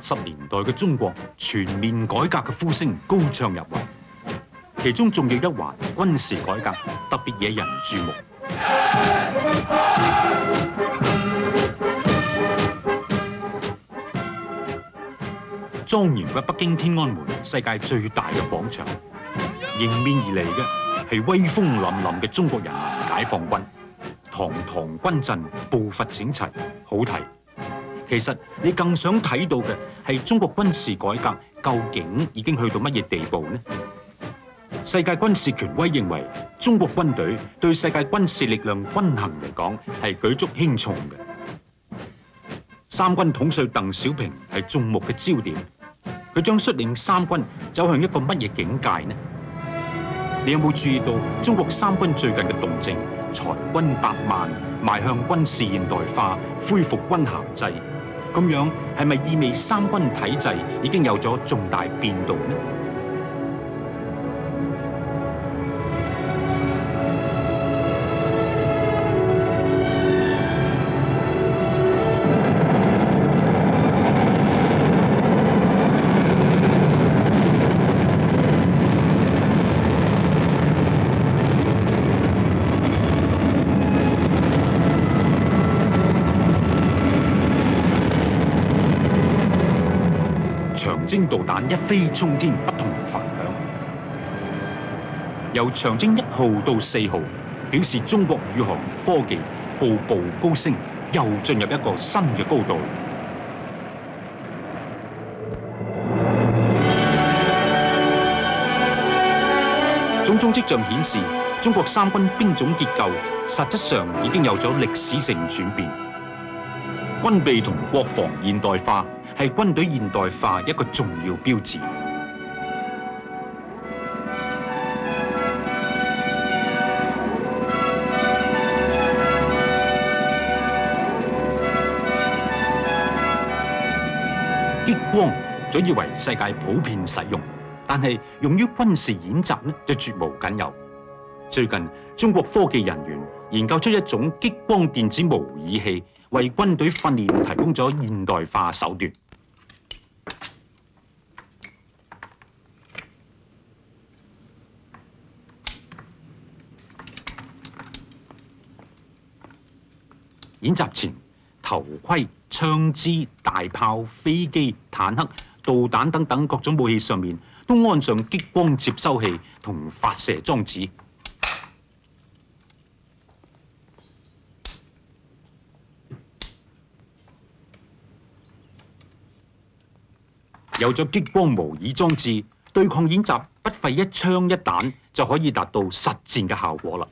80年代嘅中國全面改革嘅呼聲高唱入雲，其中仲有一環軍事改革特別惹人注目。莊嚴嘅北京天安門，世界最大嘅廣場，迎面而嚟嘅係威風凜凜嘅中國人民解放軍，堂堂軍陣，步伐整齊，好睇。其實你更想睇到嘅係中國軍事改革究竟已經去到乜嘢地步呢？世界軍事權威認為，中國軍隊對世界軍事力量均衡嚟講係舉足輕重嘅。三軍統帥鄧小平係眾目嘅焦點，佢將率領三軍走向一個乜嘢境界呢？你有冇注意到中國三軍最近嘅動靜？裁軍8萬，邁向軍事現代化，恢復軍銜制，咁樣係咪意味三軍體制已經有咗重大變動呢？長征導彈一飛沖天，不同凡響。由長征1號到4號，表示中國宇航科技步步高升，又進入一個新嘅高度。種種跡象顯示，中國三軍兵種結構實質上已經有咗歷史性轉變。軍備同國防現代化係軍隊現代化一個重要標誌。激光早已為世界普遍使用，但係用於軍事演習呢就絕無僅有。最近，中國科技人員研究出一種激光電子模擬器，為軍隊訓練提供咗現代化手段。演習前，頭盔、槍支、大炮、飛機、坦克、導彈等等各種武器上面都安上激光接收器同發射裝置。有咗激光模擬裝置，對抗演習不費一槍一彈就可以達到實戰嘅效果啦。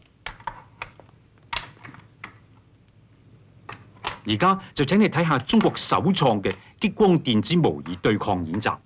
而家就請你睇下中國首創嘅激光電子模擬對抗演習。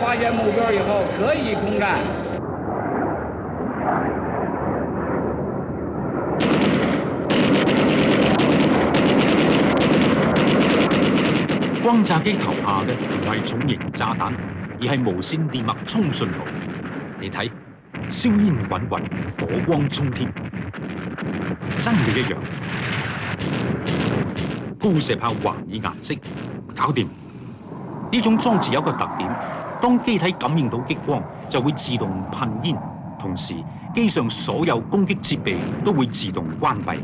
发现目标以后可以空战。轟炸機投下嘅唔係重型炸彈，而係無線電脈通訊號。你睇，硝煙滾滾，火光衝天，真係一樣。高射炮橫以顏色，搞掂。呢種裝置有一個特點，當機體感應到激光，就會自動噴煙，同時機上所有攻擊設備都會自動關閉。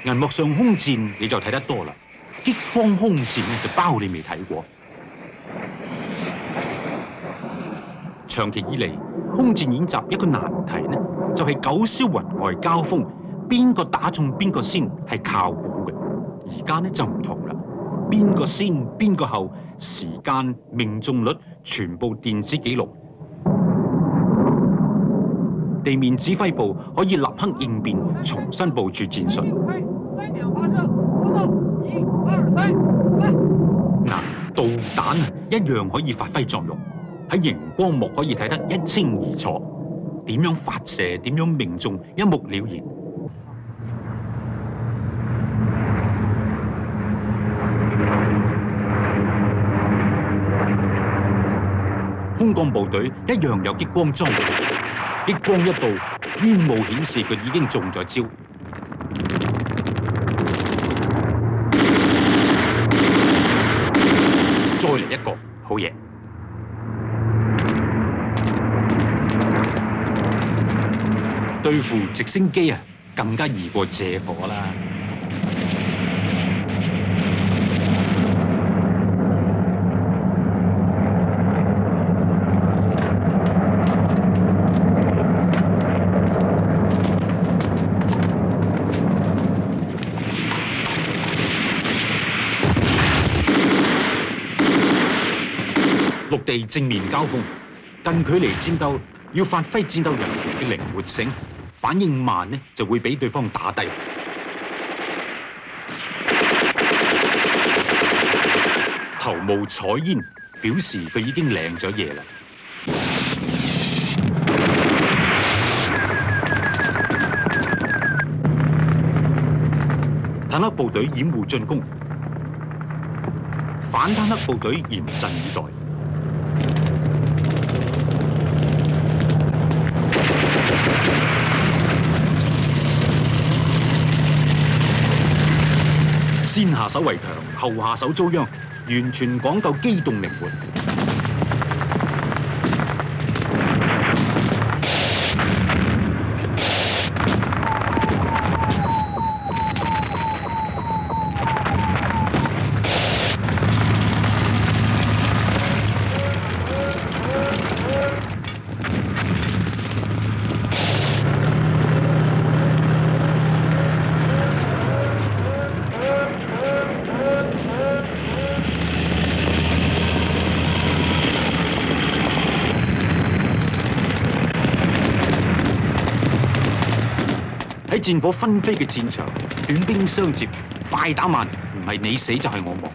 銀幕上空戰你就睇得多啦，激光空戰就包你未睇過。長期以嚟，空戰演習一個難題呢，就係九霄雲外交鋒，邊個打中邊個先係靠估嘅。而家呢就唔同啦，邊個先邊個後，時間、命中率全部電子記錄。地面指揮部可以立刻應變，重新部署戰術。嗱，導彈啊一樣可以發揮作用，喺熒光幕可以睇得一清二楚，點樣發射、點樣命中，一目了然。空降部隊一樣有激光裝備，激光一到，煙霧顯示佢已經中咗招。再嚟一個，好嘢！對付直升機啊，更加易過借火啦。陸地正面交鋒，近距離戰鬥要發揮戰鬥人員嘅靈活性，反應慢呢就會俾對方打低。頭冒彩煙，表示佢已經領咗嘢啦。坦克部隊掩護進攻，反坦克部隊嚴陣以待。先下手為強，後下手遭殃，完全講究機動靈活。喺戰火紛飛嘅戰場，短兵相接，快打慢，唔係你死就係我亡。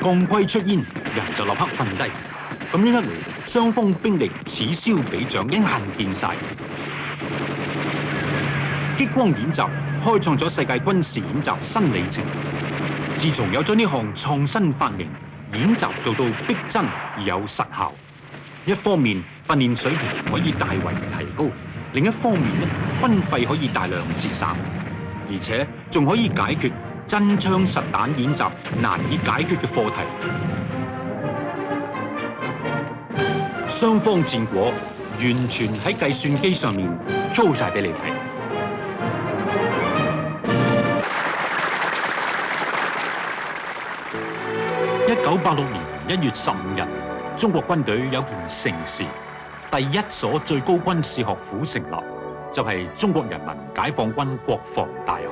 鋼盔出煙，人就立刻瞓低。咁樣一嚟，雙方兵力此消彼長，一眼見晒。激光演習開創咗世界軍事演習新里程。自從有咗呢項創新發明，演習做到逼真而有實效。一方面訓練水平可以大為提高，另一方面軍費可以大量節省，而且仲可以解決真槍實彈演習難以解決嘅課題。雙方戰果完全喺計算機上面 show 晒俾你睇。1986年1月15日，中國軍隊有件盛事，第一所最高軍事學府成立，就係中國人民解放軍國防大學。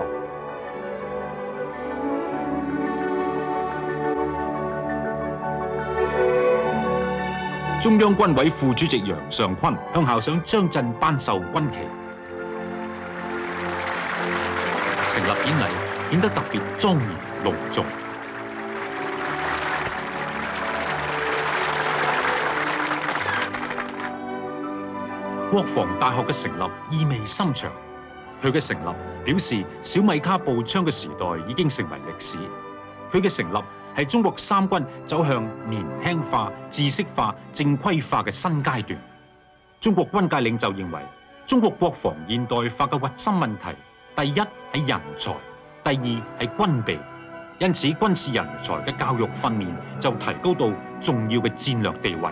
中央軍委副主席楊尚昆向校長張震頒授軍旗，成立典禮顯得特別莊嚴隆重。國防大學嘅成立意味深長，佢嘅成立表示小米卡步槍嘅時代已經成為歷史，佢嘅成立係中國三軍走向年輕化、知識化、正規化嘅新階段。中國軍界領袖認為，中國國防現代化嘅核心問題，第一係人才，第二係軍備。因此軍事人才嘅教育訓練就提高到重要嘅戰略地位。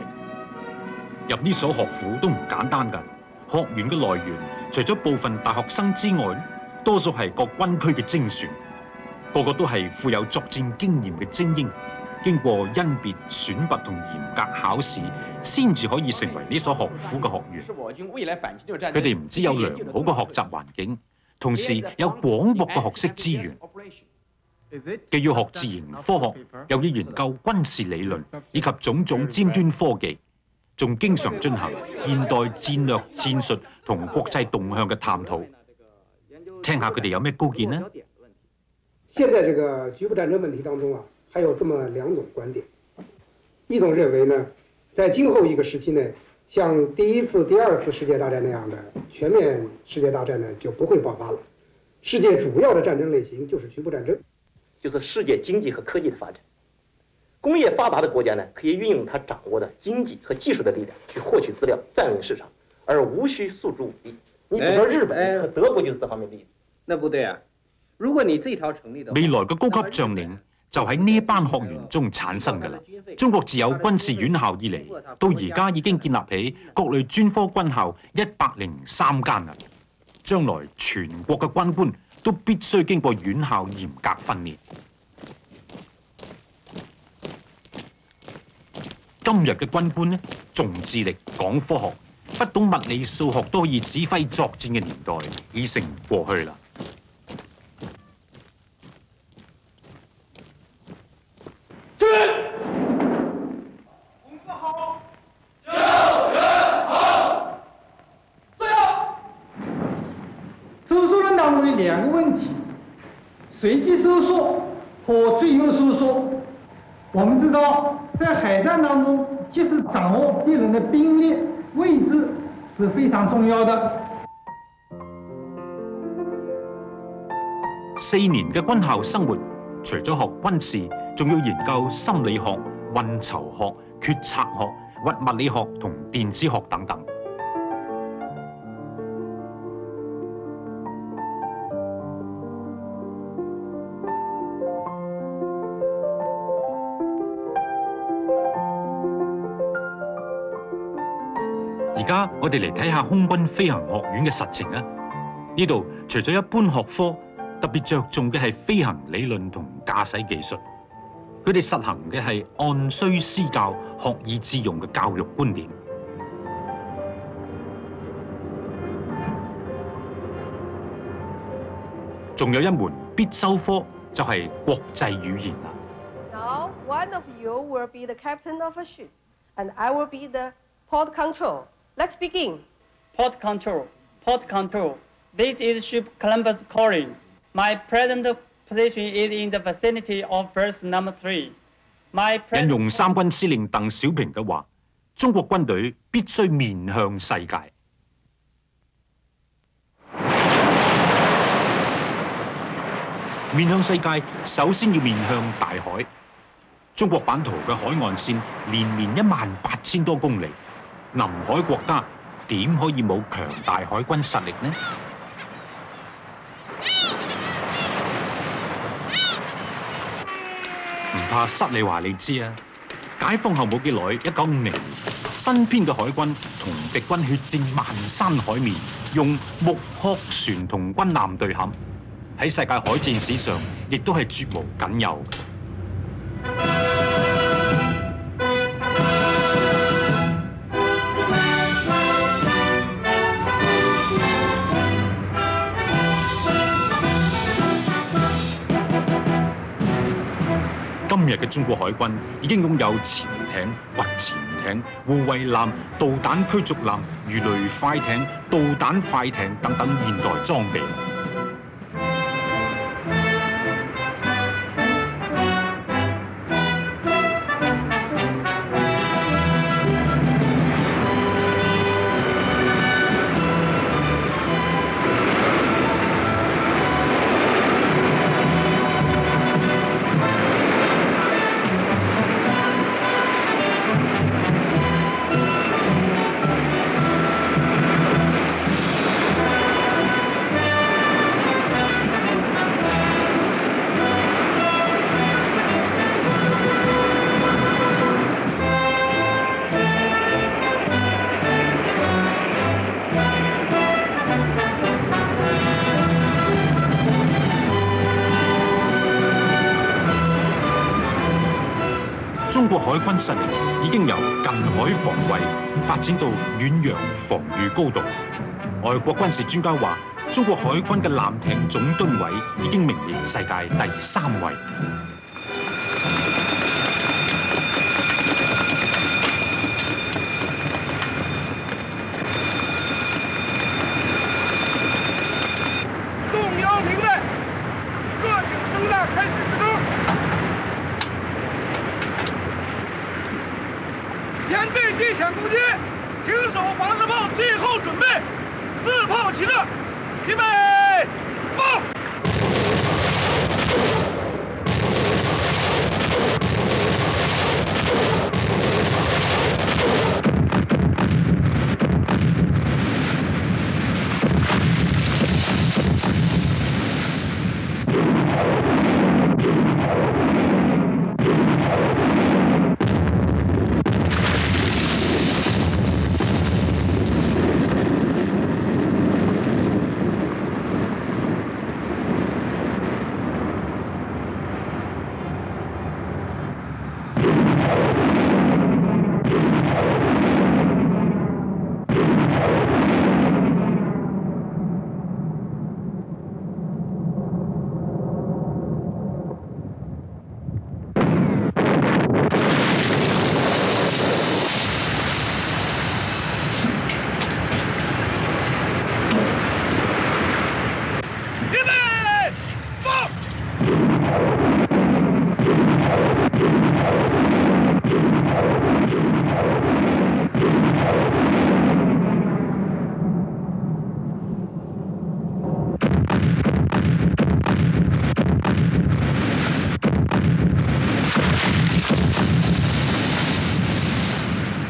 入呢所學府都唔簡單㗎，學員嘅來源除咗部分大學生之外，多數係各軍區嘅精選，個個都係富有作戰經驗嘅精英，經過甄別、選拔同嚴格考試，先至可以成為呢所學府嘅學員。佢哋唔只有良好嘅學習環境，同時有廣博嘅學識資源。既要學自然科學，又要研究軍事理論以及種種尖端科技，仲經常進行現代戰略戰術同國際動向嘅探討。聽下佢哋有咩高見呢？現在這個局部戰爭問題當中啊，還有這麼兩種觀點。一種認為呢，在今後一個時期內，像第一次、第二次世界大戰那樣的全面世界大戰呢，就不會爆發了。世界主要的戰爭類型就是局部戰爭，就是世界經濟和科技的發展。工業發達的國家呢，可以運用它掌握的經濟和技術的力量去獲取資料、佔領市場，而無需訴諸武力。你比如說日本和德國就是這方面例子。那不對啊！如果你這條成立的話，未來嘅高級將領就喺呢班學員中產生㗎啦。中國自有軍事院校以嚟，到而家已經建立起各類專科軍校103間啦。將來全國嘅軍官都必須經過院校嚴格訓練。今日嘅軍官呢，重智力、講科學，不懂物理數學都可以指揮作戰嘅年代已成過去啦。收缩论当中的兩個問題，隨機收縮和最優收縮。我們知道，在海戰當中，即使掌握敵人的兵力位置是非常重要的。4年嘅軍校生活，除咗學軍事，仲要研究心理學、運籌學、決策學、物理學同電子學等等。而家我哋嚟睇下空軍飛行學院嘅實情啊！呢度除咗一般學科，特別着重嘅係飛行理論同駕駛技術。佢哋實行嘅係按需施教、學以致用嘅教育觀念。仲有一門必修科就係國際語言啦。Now one of you will be the captain of a ship, and I will be the port control. Let's begin. Port control. Port control. This is ship Columbus calling. My present position is in the vicinity of berth number 3. 引用三軍司令鄧小平嘅話：中國軍隊必須面向世界。面向世界，首先要面向大海。中國版圖嘅海岸線連綿18000多公里，臨海國家點可以冇強大海軍實力呢？唔怕失你話你知啊！解放後冇幾耐，1950年，新編嘅海軍同敵軍血戰漫山海面，用木殼船同軍艦對撼，喺世界海戰史上亦都係絕無僅有嘅。今日嘅中國海軍已經擁有潛艇、核潛艇、護衛艦、導彈驅逐艦、魚雷快艇、導彈快艇等等現代裝備。中國海軍實力已經由近海防衛發展到遠洋防禦高度。外國軍事專家話，中國海軍嘅艦艇總噸位已經名列世界第3位。动摇明白，各艇声呐开始制动。面对地潜攻击，停手防射炮最后准备，自炮齐射，预备，放！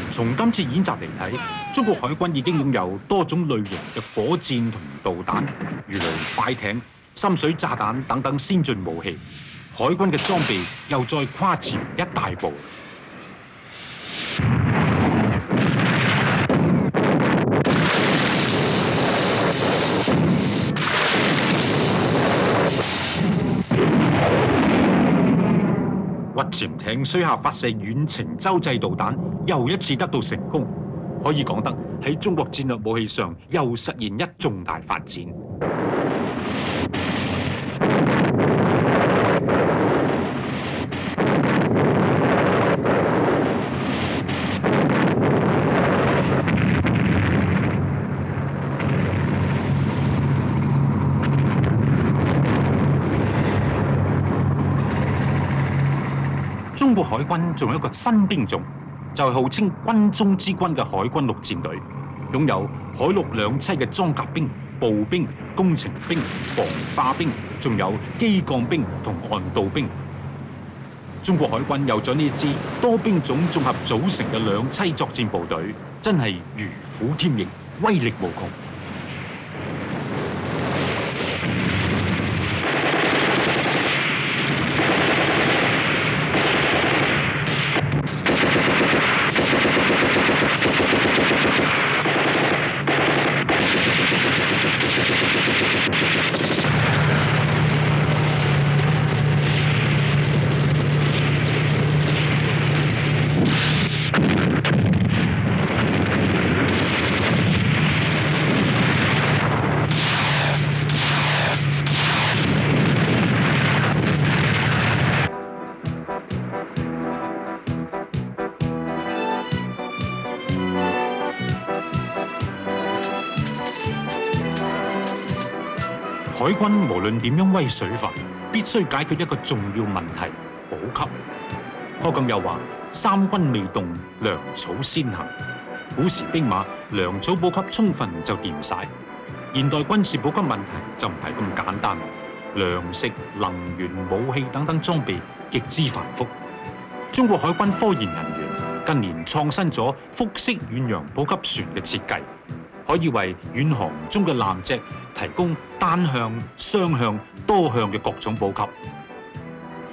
從今次演習嚟睇，中國海軍已經擁有多種類型嘅火箭同導彈，如雷快艇、深水炸彈等等先進武器。海軍嘅裝備又再跨前一大步。核潛艇水下發射遠程洲際導彈又一次得到成功，可以講得喺中國戰略武器上又實現一重大發展。中國海軍仲有一個新兵種，就係號稱軍中之軍嘅海軍陸戰隊，擁有海陸兩棲嘅裝甲兵、步兵、工程兵、防化兵，仲有機降兵同岸導兵。中國海軍有咗呢支多兵種綜合組成嘅兩棲作戰部隊，真係如虎添翼，威力無窮。海軍無論點樣威水法，必須解決一個重要問題：補給。柯錦又話：三軍未動，糧草先行。古時兵馬糧草補給充分就掂晒，現代軍事補給問題就唔係咁簡單。糧食、能源、武器等等裝備極之繁複。中國海軍科研人員近年創新咗複式遠洋補給船嘅設計，可以為遠航中嘅艦隻提供單向、雙向、多向嘅各種補給。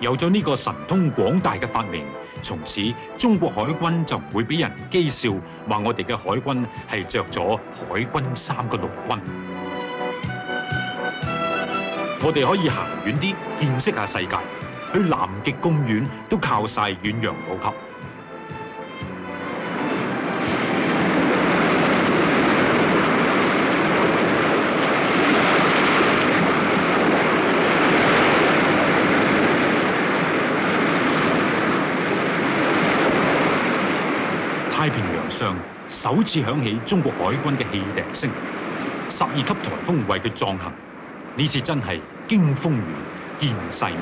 有咗呢個神通廣大嘅發明，從此中國海軍就唔會俾人譏笑，話我哋嘅海軍係着咗海軍衫嘅陸軍。我哋可以行遠啲，見識下世界。去南極咁遠都靠晒遠洋補給。太平洋上首次響起中國海軍嘅汽笛聲，12級颱風為佢壯行，呢次真係經風雨見世面。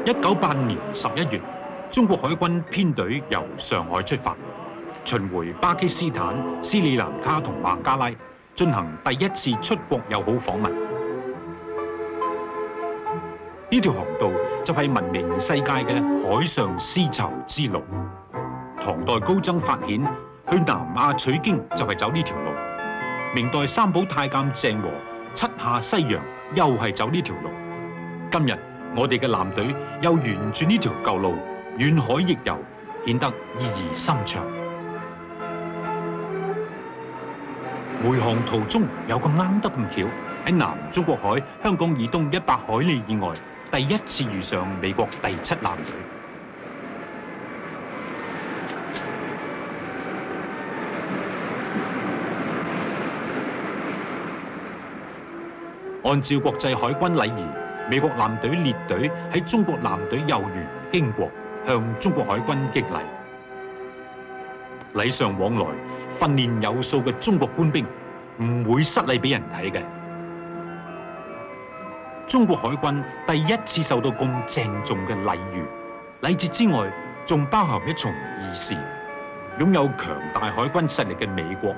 1985年11月，中國海軍編隊由上海出發，巡迴巴基斯坦、斯里蘭卡同孟加拉，進行第一次出國友好訪問。呢條航道就係聞名世界嘅海上絲綢之路。唐代高僧法顯去南亞取經就係走呢條路。明代三寶太監鄭和七下西洋又係走呢條路。今日我哋嘅艦隊又沿住呢條舊路遠海逆遊，顯得意義深長。回航途中有個啱得咁巧，喺南中國海香港以東100海里以外，第一次遇上美國第7艦隊。按照國際海軍禮儀，美國艦隊列隊喺中國艦隊右舷經過，向中國海軍擊禮。禮尚往來，訓練有素嘅中國官兵唔會失禮俾人睇嘅。中國海軍第一次受到咁鄭重嘅禮遇，禮節之外，仲包含一重儀式。擁有強大海軍實力嘅美國，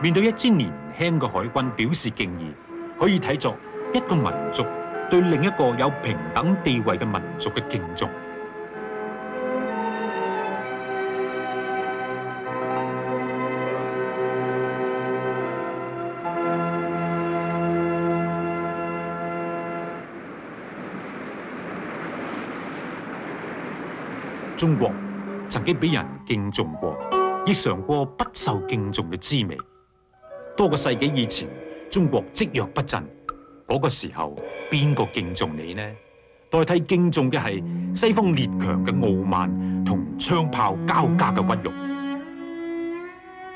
面對一支年輕嘅海軍表示敬意，可以睇作一個民族對另一個有平等地位嘅民族嘅敬重。中國曾經俾人敬重過，亦嘗過不受敬重嘅滋味。多個世紀以前，中國積弱不振，嗰個時候邊個敬重你呢？代替敬重嘅係西方列強嘅傲慢同槍炮交加嘅屈辱。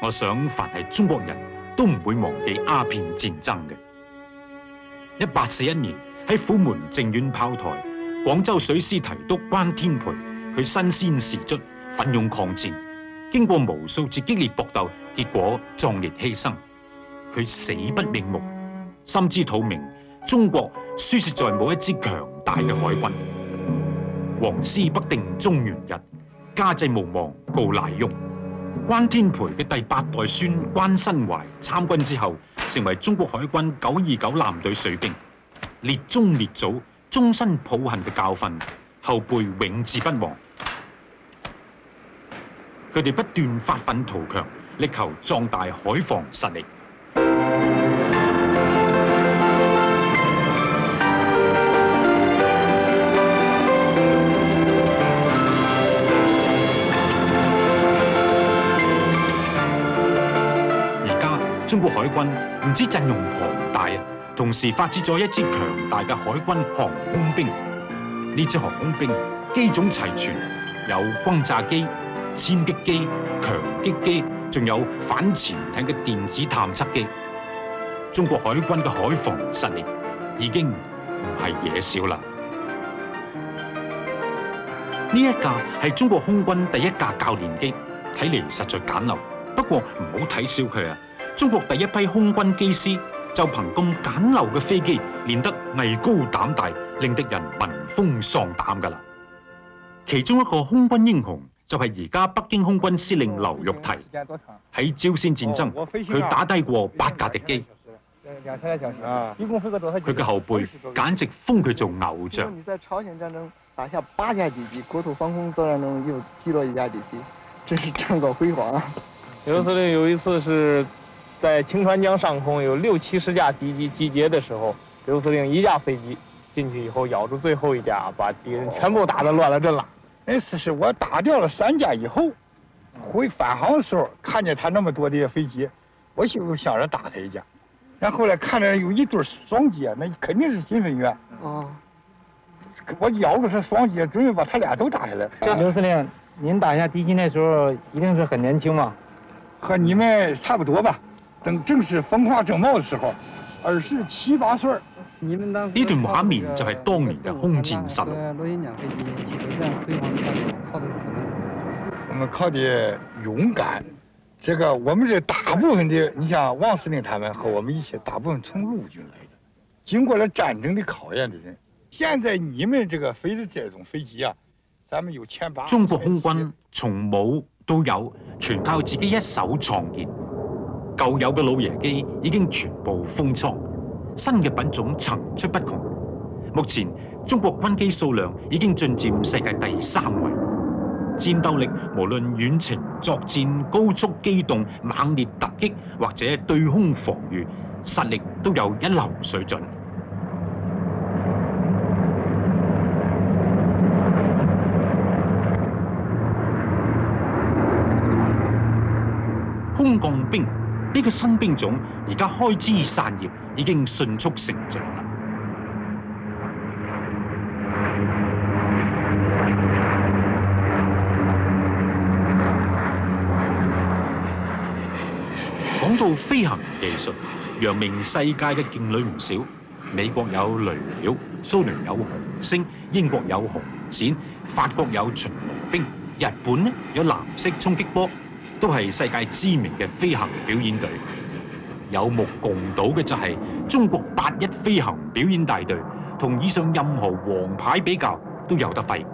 我想，凡係中國人都唔會忘記鴉片戰爭嘅。1841年喺虎門靖遠炮台，廣州水師提督關天培，佢身先士卒，奮勇抗戰，經過無數次激烈搏鬥，結果壯烈犧牲。佢死不瞑目，心知肚明，中國輸蝕在冇一支強大嘅海軍。黃絲不定中原日，家祭無忘告乃翁。關天培嘅第8代孫關新懷參軍之後，成為中國海軍929艦隊水兵，列宗列祖，終身抱恨嘅教訓，後輩永誌不忘。佢哋不斷發奮圖強，力求壯大海防實力。而家中國海軍唔止陣容龐大啊，同時發展咗一支強大嘅海軍航空兵。呢支航空兵機種齊全，有轟炸機、殲擊機、強擊機，仲有反潛艇嘅電子探測機。中國海軍嘅海防實力已經唔係嘢少啦。呢一架係中國空軍第一架教練機，睇嚟實在簡陋，不過唔好睇小佢啊！中國第一批空軍機師就憑咁簡陋嘅飛機練得藝高膽大，令敵人聞風喪膽㗎啦。其中一個空軍英雄就係而家北京空軍司令劉玉提。喺朝鮮戰爭，佢打低過8架敵機。佢嘅後輩簡直封佢做偶像。你在朝鮮戰爭打下8架敵機，國土防空作戰中又擊落1架敵機，真是戰果輝煌啊！劉司令有一次是在清川江上空有6、70架敌机集结的时候，刘司令1架飞机进去以后咬住最后一架，把敌人全部打得乱了阵了。那次是我打掉了3架以后，回返航的时候看见他那么多的飞机，我就想着打他一架，然后呢看着有一对双机，那肯定是新飞员。我咬着他双机，准备把他俩都打下来。刘司令，您打下敌机那时候一定是很年輕嘛？和你們差不多吧，等正是風華正茂的時候，27、8歲。呢段畫面就係當年嘅空戰實錄。我們靠的勇敢，這個我們這大部分的，你像王司令他們和我們一些大部分從陸軍來的，經過了戰爭的考驗的人。現在你們這個飛的這種飛機啊，咱們有1800。中國空軍從冇到有，全靠自己一手創建。舊有嘅老爺機已經全部封倉，新嘅品種層出不窮。目前中國軍機數量已經進佔世界第3位，戰鬥力無論遠程作戰、高速機動、猛烈突擊或者對空防禦，實力都有一流水準。空降兵呢個新兵種而家開枝散葉，已經迅速成長啦。講到飛行技術，揚名世界嘅勁旅唔少。美國有雷鳥，蘇聯有紅星，英國有紅箭，法國有巡邏兵，日本呢有藍色衝擊波。都係世界知名嘅飛行表演隊，有目共睹嘅就係中國81飛行表演大隊，同以上任何王牌比較都有得揮。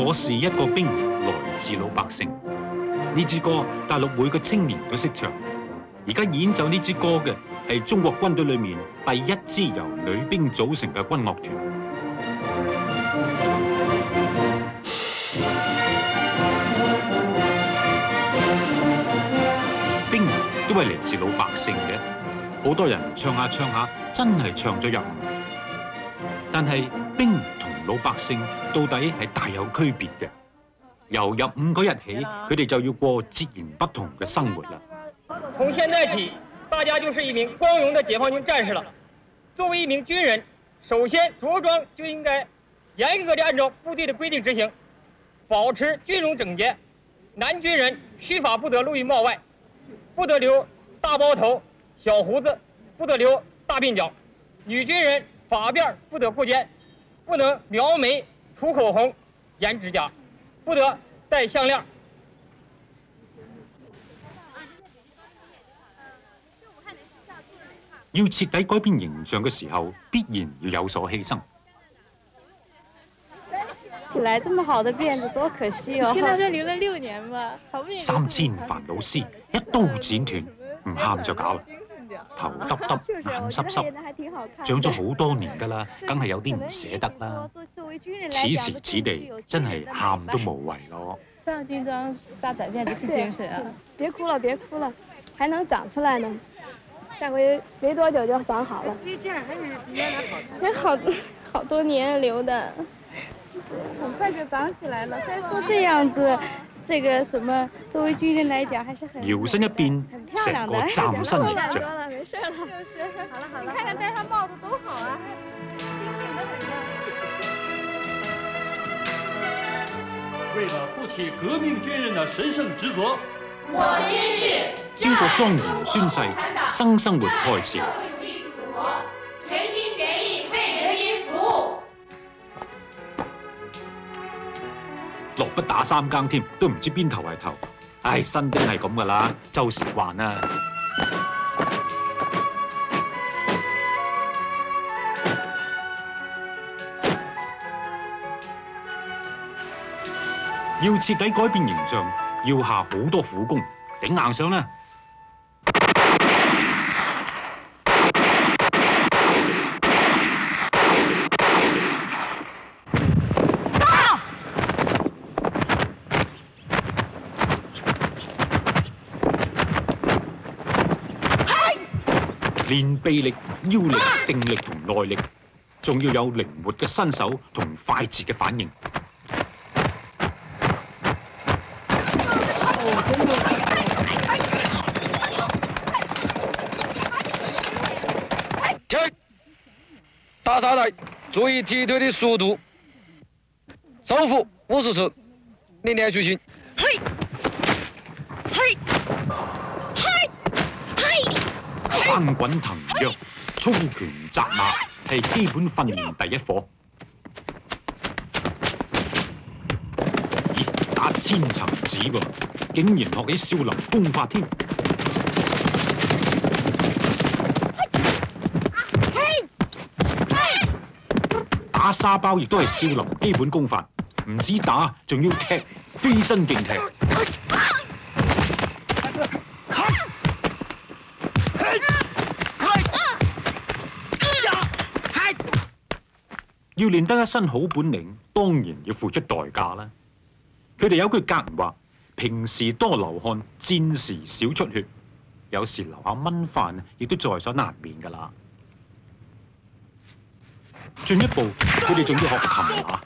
我是一個兵，來自老百姓。呢支歌大陸每個青年都識唱。而家演奏呢支歌嘅係中國軍隊裏面第一支由女兵組成嘅軍樂團。兵都係嚟自老百姓嘅，好多人唱下唱下，真係唱咗入伍。但係兵同老百姓到底係大有區別嘅。由入伍嗰日起，佢哋就要過截然不同嘅生活啦。從現在起，大家就是一名光榮的解放軍戰士了。作為一名軍人，首先着装就应该严格的按照部队的规定执行，保持军容整洁。男军人须发不得露于帽外，不得留大包头、小胡子，不得留大鬓角。女军人发辫不得过肩，不能描眉、涂口红、染指甲，不得戴项链。要徹底改變形象嘅時候，必然要有所犧牲。起來這麼好的辮子，多可惜哦！聽他說留了6年嘛，好不容易。3000煩惱絲，一刀剪斷，唔喊就假啦。頭耷耷，眼濕濕，長咗好多年㗎啦，梗係有啲唔捨得啦。此時此地，真係喊都無謂咯。上軍裝紮短辮就是精神啊！別哭了，別哭了，還能長出來呢。下回沒多久就長好了。也好多年留的。很快就長起來了。再說這樣子，這個什麼，作為軍人來講，還是很搖身一變，成個嶄新形象。沒事了，好了好了，你看看戴上帽子多好啊！為了負起革命軍人的神聖職責，我宣誓，經過莊嚴宣誓，新生活開始。全心全意為人民服務。落不打3更添，都唔知邊頭係頭。唉，新兵係咁噶啦，周時慣啦。要徹底改變形象，要下好多苦功，頂硬上啦。練臂力、腰力、定力同耐力，仲要有靈活嘅身手同快捷嘅反應。打沙袋，注意踢腿的速度，收腹50次，你連續性。嘿，嘿，嘿，嘿。翻滾騰躍、操拳擲馬係基本訓練第一課。熱打千層紙喎，竟然學起少林功法添。打沙包亦都係少林基本功法，唔止打，仲要踢，飛身勁踢。要練得一身好本領，當然要付出代價啦。佢哋有句格言話：平時多流汗，戰時少出血。有時流下蚊飯，亦都在所難免㗎啦。進一步，佢哋仲要學擒拿。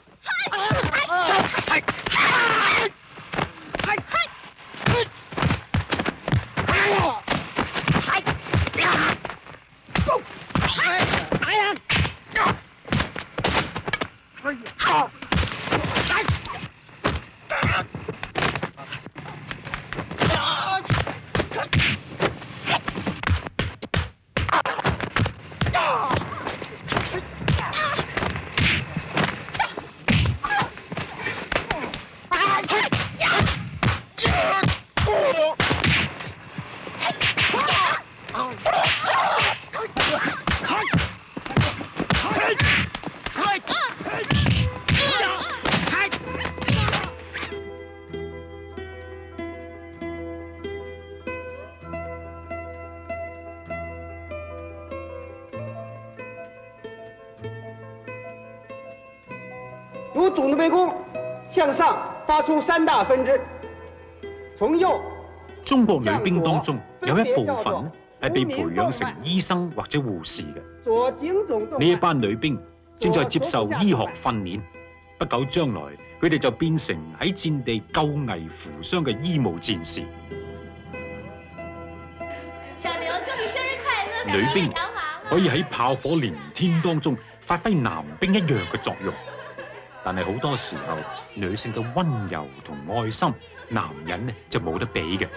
由总的围攻向上发出3大分支，從右。中國女兵當中有一部分係被培養成醫生或者護士嘅。呢一班女兵正在接受醫學訓練，不久將來佢哋就變成喺戰地救危扶傷嘅醫務戰士。小劉，祝你生日快樂！女兵可以喺炮火連天當中發揮男兵一樣嘅作用。但係好多時候，女性嘅溫柔同愛心，男人呢就冇得比嘅。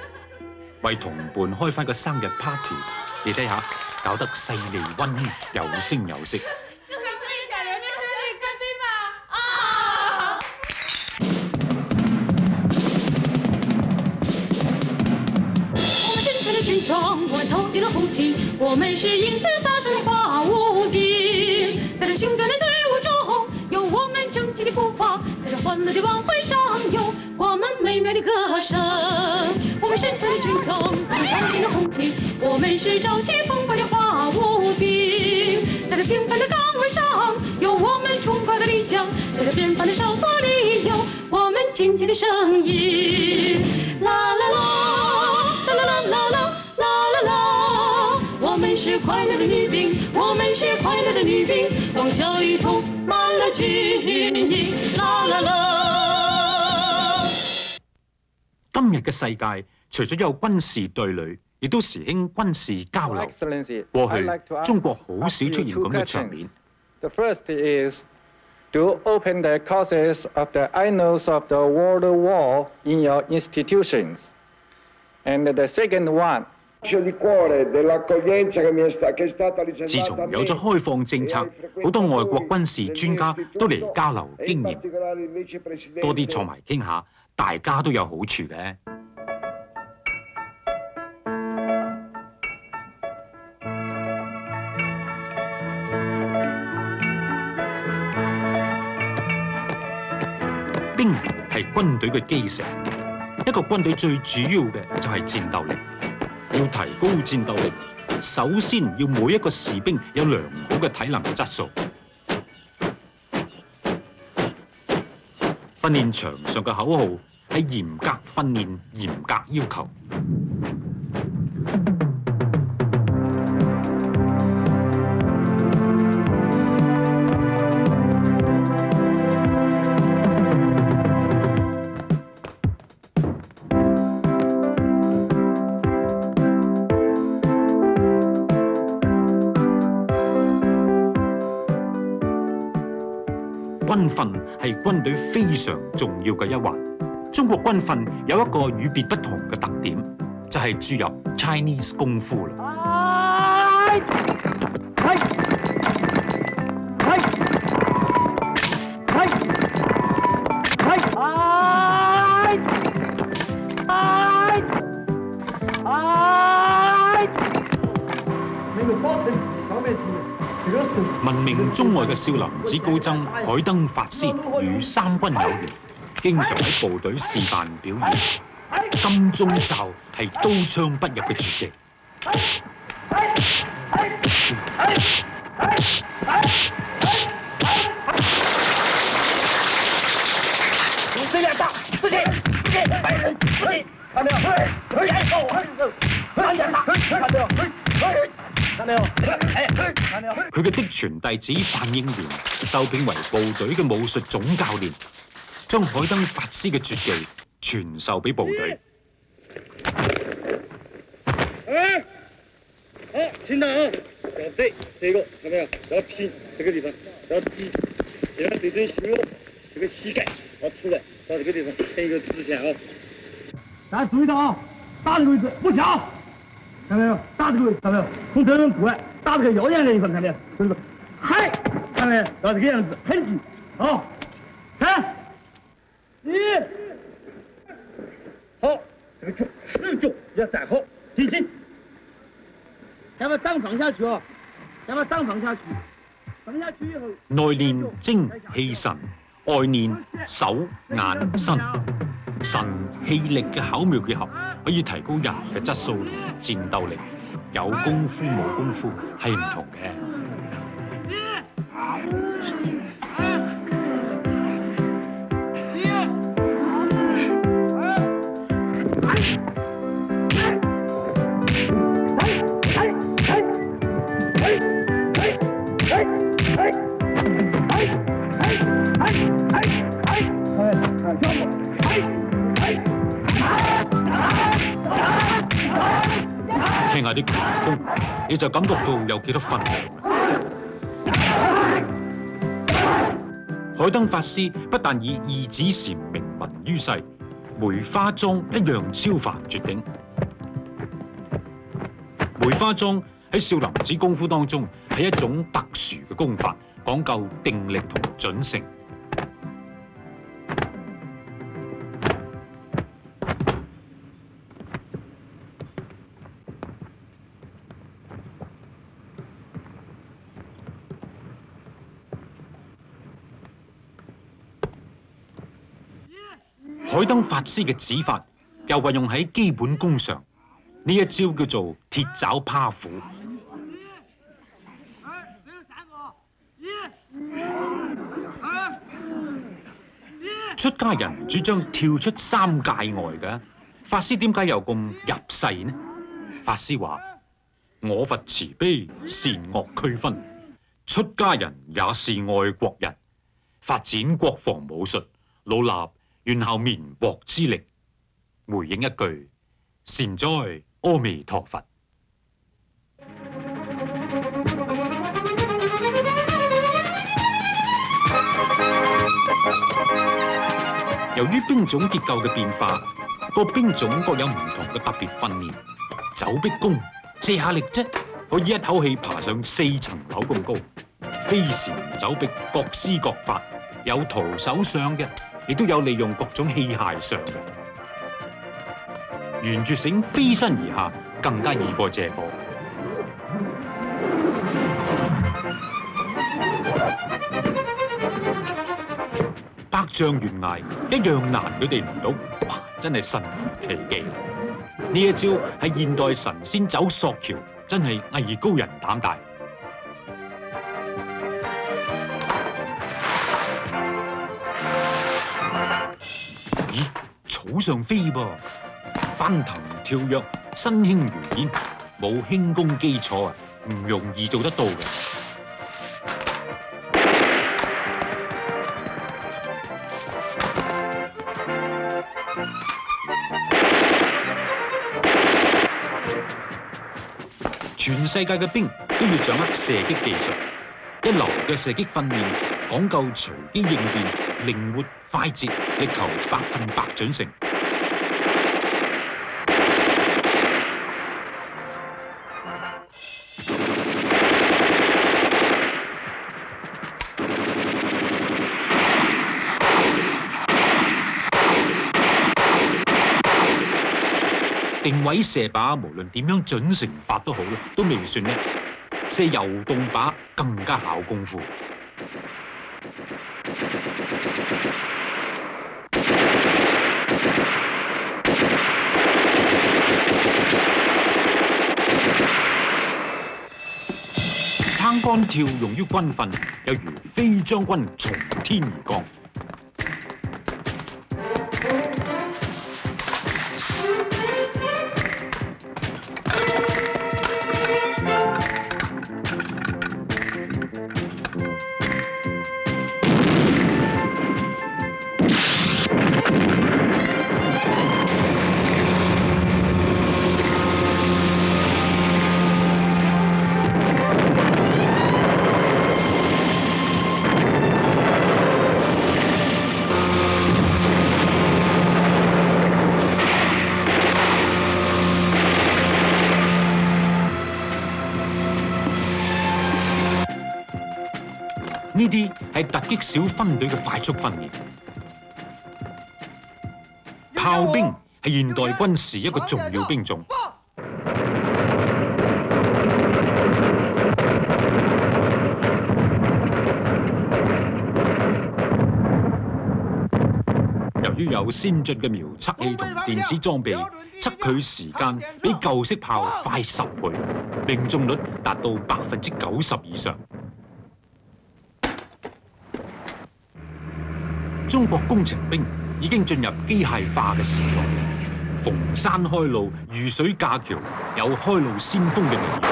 為同伴開返個生日 party， 你睇下，搞得細膩溫馨，有聲有色。军装，我们头顶了红旗，我们是英姿飒爽的花无兵。在这雄壮的队伍中，有我们整齐的步伐；在这欢乐的晚会上，有我们美妙的歌声。我们身穿的军装，我们头顶了红旗，我们是朝气蓬勃的花无兵。在这平凡的岗位上，有我们崇高的理想；在这边防的哨所里，有我们亲切的声音。啦啦啦，啦啦啦啦啦。我们是快樂的女兵，我們是快樂的女兵，當教育充滿了軍營，啦啦啦。今日嘅世界，除咗有軍事對壘，亦都時興軍事交流。過去中國好少出現咁嘅場面。The first is to open the causes of the annals of the World War in your institutions, and the second one。自從有咗開放政策，好多外國軍事專家都嚟交流經驗，多啲坐埋傾下，大家都有好處嘅。兵係軍隊嘅基石，一個軍隊最主要嘅就係戰鬥力。要提高戰鬥力，首先要每一個士兵有良好嘅體能質素。訓練場上嘅口號係嚴格訓練、嚴格要求。軍訓係軍隊非常重要嘅一環。中國軍訓有一個與別不同嘅特點，就係注入 Chinese 功夫啦。聞名中外嘅少林寺高僧海燈法師與三軍有緣，經常喺部隊示範表演。金鐘罩係刀槍不入嘅絕技。力量大，自己，白人，自己，看到沒有？來手，看見嗎？看到沒有？看到沒有？看到沒有？佢嘅嫡傳弟子范應元受聘為部隊嘅武術總教練，將海燈法師嘅絕技傳授俾部隊。好，聽到啊！要對這個看到沒有？要拼這個地方，要擠，這樣對準胸肉，這個膝蓋要出來，到這個地方成一個直線啊！大家注意到啊，打這個位置不巧，看到沒有？打這個位置看到沒有？從這邊過來，打這個腰眼那一塊，看到沒有？這個嗨，看到沒有？要這個樣子，很緊，好，3、2，好，這個腳持久要站好，挺進。先把掌放下去哦，先把掌放下去，放下去以後，內練精氣神，外練手眼身，神氣力嘅巧妙結合，可以提高人嘅質素同戰鬥力。有功夫冇功夫係唔同嘅。聽下啲拳功，你就感覺到有幾多分量。海燈法師不但以二指禪名聞於世，梅花樁一樣超凡絕頂。梅花樁喺少林寺功夫當中係一種特殊嘅功法，講究定力同準繩。海燈法師嘅指法又運用喺基本功上，呢一招叫做鐵爪趴虎。出家人主張跳出三界外嘅，法師點解又咁入世呢？法師話：我佛慈悲，善惡區分，出家人也是愛國人，發展國防武術，老衲願效綿薄之力，回應一句：善哉，阿彌陀佛。由於兵種結構嘅變化，各兵種各有唔同嘅特別訓練。走壁功借下力啫，可以一口氣爬上4層樓咁高。飛檐走壁各施各法，有徒手上嘅，亦都有利用各種器械上嘅。沿住繩飛身而下，更加易過借火。百丈懸崖一樣難佢哋唔到，哇！真係神乎其技。呢一招係現代神仙走索橋，真係藝高人膽大。咦？草上飛噃，翻騰跳躍，身輕如燕，冇輕功基礎啊，唔容易做得到嘅。全世界嘅兵都要掌握射擊技術，一流嘅射擊訓練講究隨機應變、靈活快捷，力求100%準成。定位射靶無論點樣準成法都好啦，都未算叻。射游動靶更加考功夫。撐杆跳用於軍訓，有如飛將軍從天而降。呢啲係突擊小分隊嘅快速訓練。炮兵係現代軍事一個重要兵種。由於有先進嘅瞄測器同電子裝備，測距時間比舊式炮快10倍，命中率達到90%以上。中國工程兵已經進入機械化嘅時代，逢山開路、遇水架橋，有開路先鋒嘅名譽。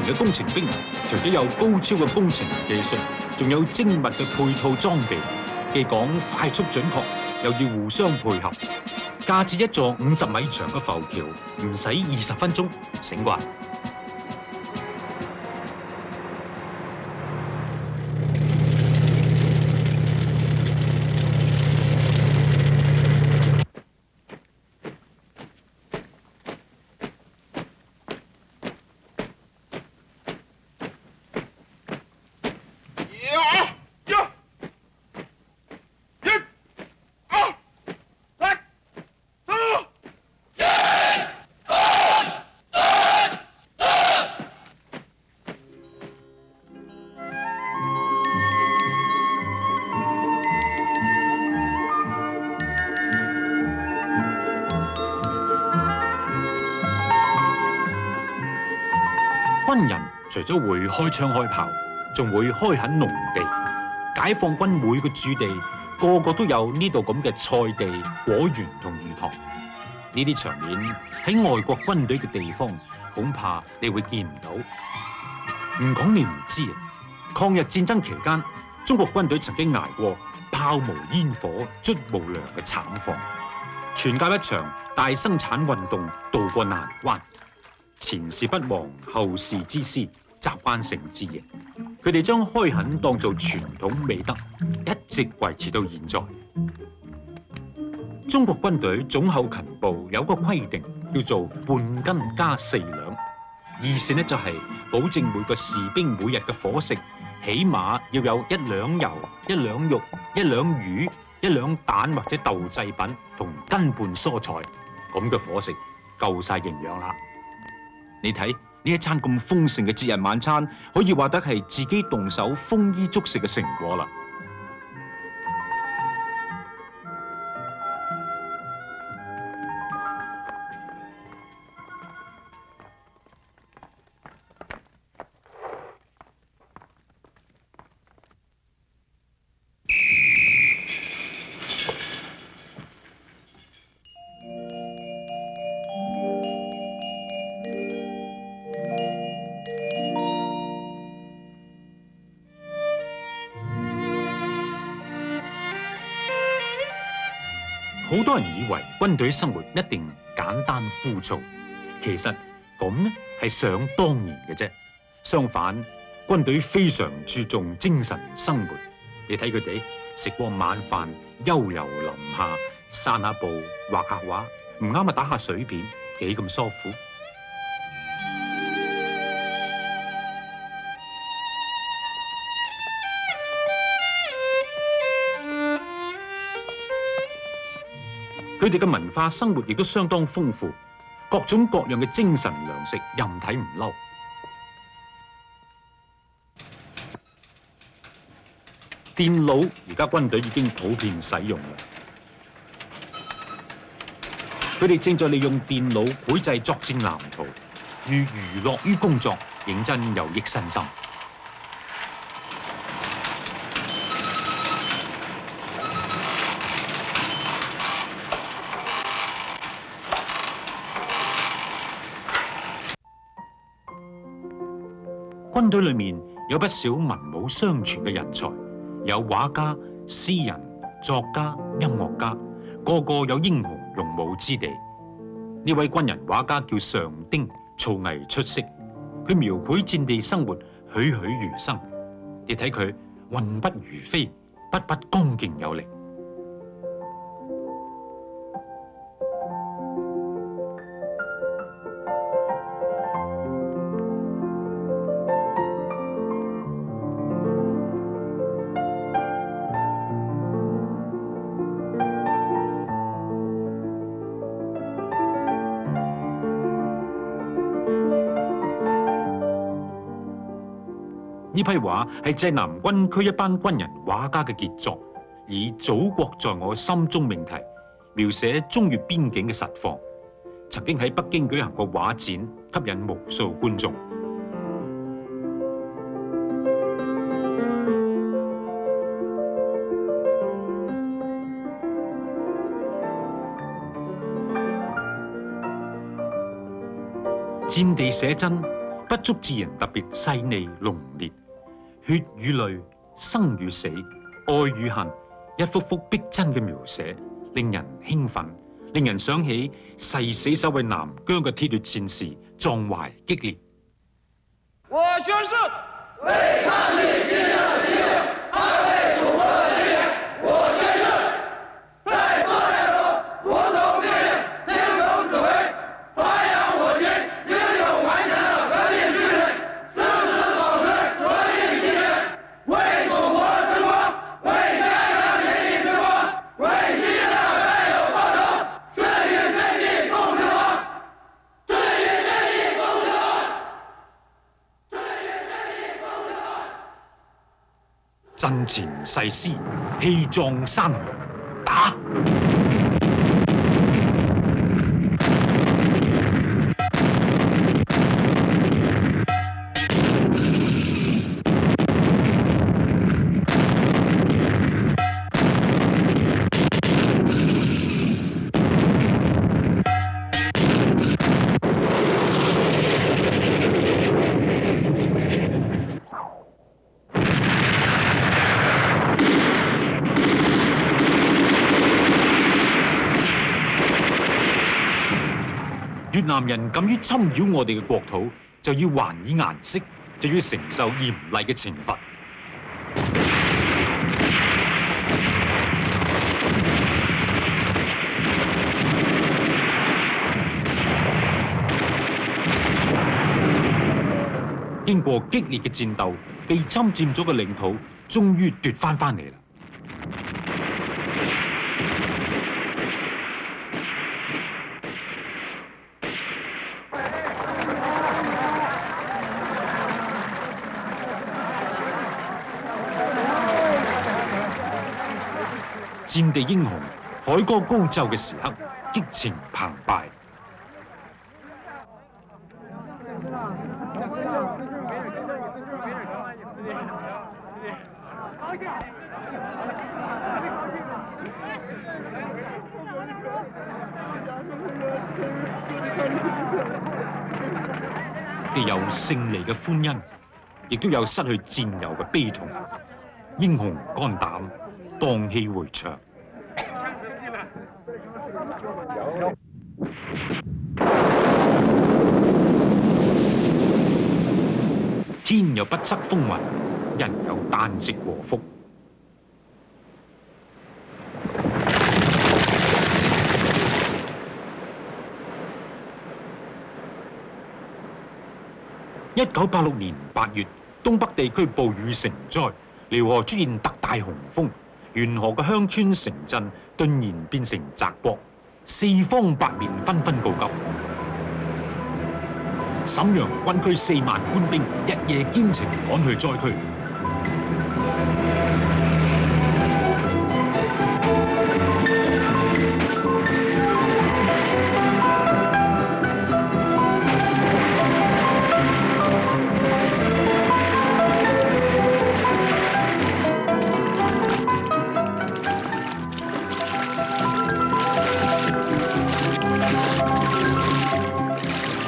嘅工程兵，除咗有高超嘅工程技術，仲有精密嘅配套裝備，既講快速準確，又要互相配合。架設一座50米長嘅浮橋，唔使20分鐘，醒啩？軍人除咗會開槍開炮，仲會開墾農地。解放軍每個駐地個個都有呢度咁嘅菜地、果園同魚塘。呢啲場面喺外國軍隊嘅地方，恐怕你會見唔到。唔講你唔知啊！抗日戰爭期間，中國軍隊曾經捱過炮無煙火、卒無糧嘅慘況，全靠一場大生產運動渡過難關。前事不忘，後事之師，習慣成自然。佢哋將開墾當做傳統美德，一直維持到現在。中國軍隊總後勤部有個規定，叫做半斤加4兩，意思呢就係保證每個士兵每日嘅伙食起碼要有1兩油、1兩肉、1兩魚、1兩蛋或者豆製品同斤半蔬菜，咁嘅伙食夠晒營養啦。你睇呢一餐咁豐盛嘅節日晚餐，可以話得係自己動手豐衣足食嘅成果啦。好多人以為軍隊生活一定簡單枯燥，其實咁呢係想當然嘅啫。相反，軍隊非常注重精神生活。你睇佢哋食過晚飯，悠游林下，散下步，畫下畫，唔啱啊打下水片，幾咁舒服。佢哋嘅文化生活亦都相當豐富，各種各樣嘅精神糧食任睇唔嬲。電腦而家軍隊已經普遍使用啦，佢哋正在利用電腦繪製作戰藍圖，寓娛樂於工作，認真有益身心。軍隊裏面有不少文武雙全嘅人才，有畫家、詩人、作家、音樂家，個個有英雄用武之地。呢位軍人畫家叫常丁，造詣出色，佢描繪戰地生活栩栩如生。你睇佢運筆如飛，筆筆剛勁有力。呢批畫係濟南軍區一班軍人畫家嘅傑作，以「祖國在我心中」命題，描寫中越邊境嘅實況。曾經喺北京舉行過畫展，吸引無數觀眾。戰地寫真不不足之人特別細膩濃烈，血與淚、生與死、愛與恨，一幅幅逼真嘅描寫，令人興奮，令人想起誓死守衛南疆嘅鐵血戰士，壯懷激烈。我宣誓，為抗日拼了命，捍衛祖國的力量。我宣誓，在作戰中服從命令，聽從指揮，發揚我軍英勇頑強的革命精神，誓死保持革命信念，為祖國爭光，為家鄉人民爭光，為新的戰友報仇，順與真理共存亡，順與真理共存亡。陣前誓師，氣壯山河，打！越南人敢於侵擾我哋嘅國土，就要還以顏色，就要承受嚴厲嘅懲罰。經過激烈嘅戰鬥，被侵佔咗嘅領土，終於奪翻嚟啦。戰地英雄，海歌高奏嘅時刻，激情澎湃。既有勝利嘅歡欣，亦都有失去戰友嘅悲痛。英雄肝膽，蕩氣迴腸。天有不測風雲，人有旦夕禍福。1986年8月，東北地區暴雨成災，遼河出現特大洪峰，沿河嘅鄉村城鎮頓然變成澤國，四方八面紛紛告急。瀋陽軍區4萬官兵日夜兼程趕去災區。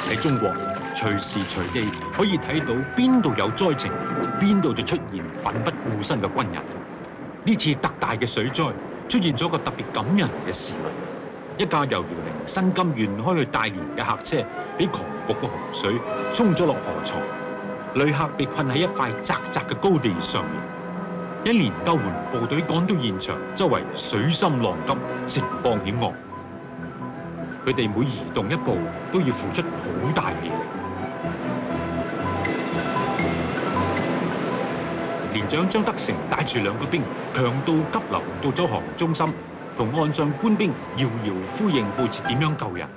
喺中國，隨時隨地可以睇到邊度有災情，邊度就出現奮不顧身嘅軍人。呢次特大嘅水災出現咗個特別感人嘅事例，一架由遼寧新金縣開去大連嘅客車，俾狂暴嘅洪水沖咗落河床，旅客被困喺一塊窄窄嘅高地上面。一連救援部隊趕到現場，周圍水深浪急，情況險惡。佢哋每移動一步都要付出好大氣力。連長張德成帶住2個兵強渡急流到咗河中心，同岸上官兵遙遙呼應，布置點樣救人。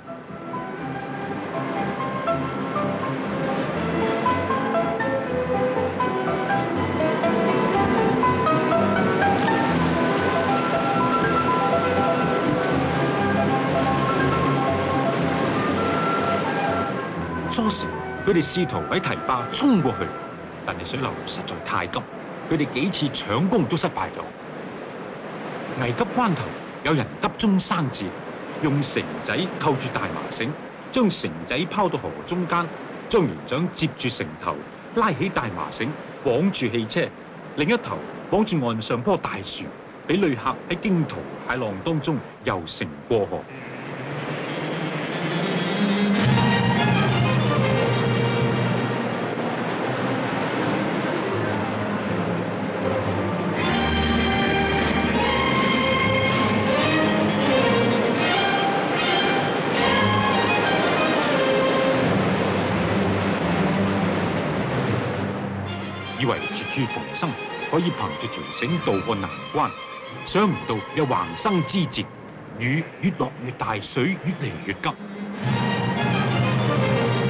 初時，佢哋試圖喺堤壩衝過去，但係水流實在太急，佢哋幾次搶攻都失敗咗。危急關頭，有人急中生智，用繩仔扣住大麻繩，將繩仔拋到河中間，張連長接住城頭，拉起大麻繩綁住汽車，另一頭綁住岸上棵大樹，俾旅客喺驚濤駭浪當中遊城過河。以為絕處逢生，可以憑住條繩渡過難關，想唔到有橫生枝節，雨越落越大，水越嚟越急。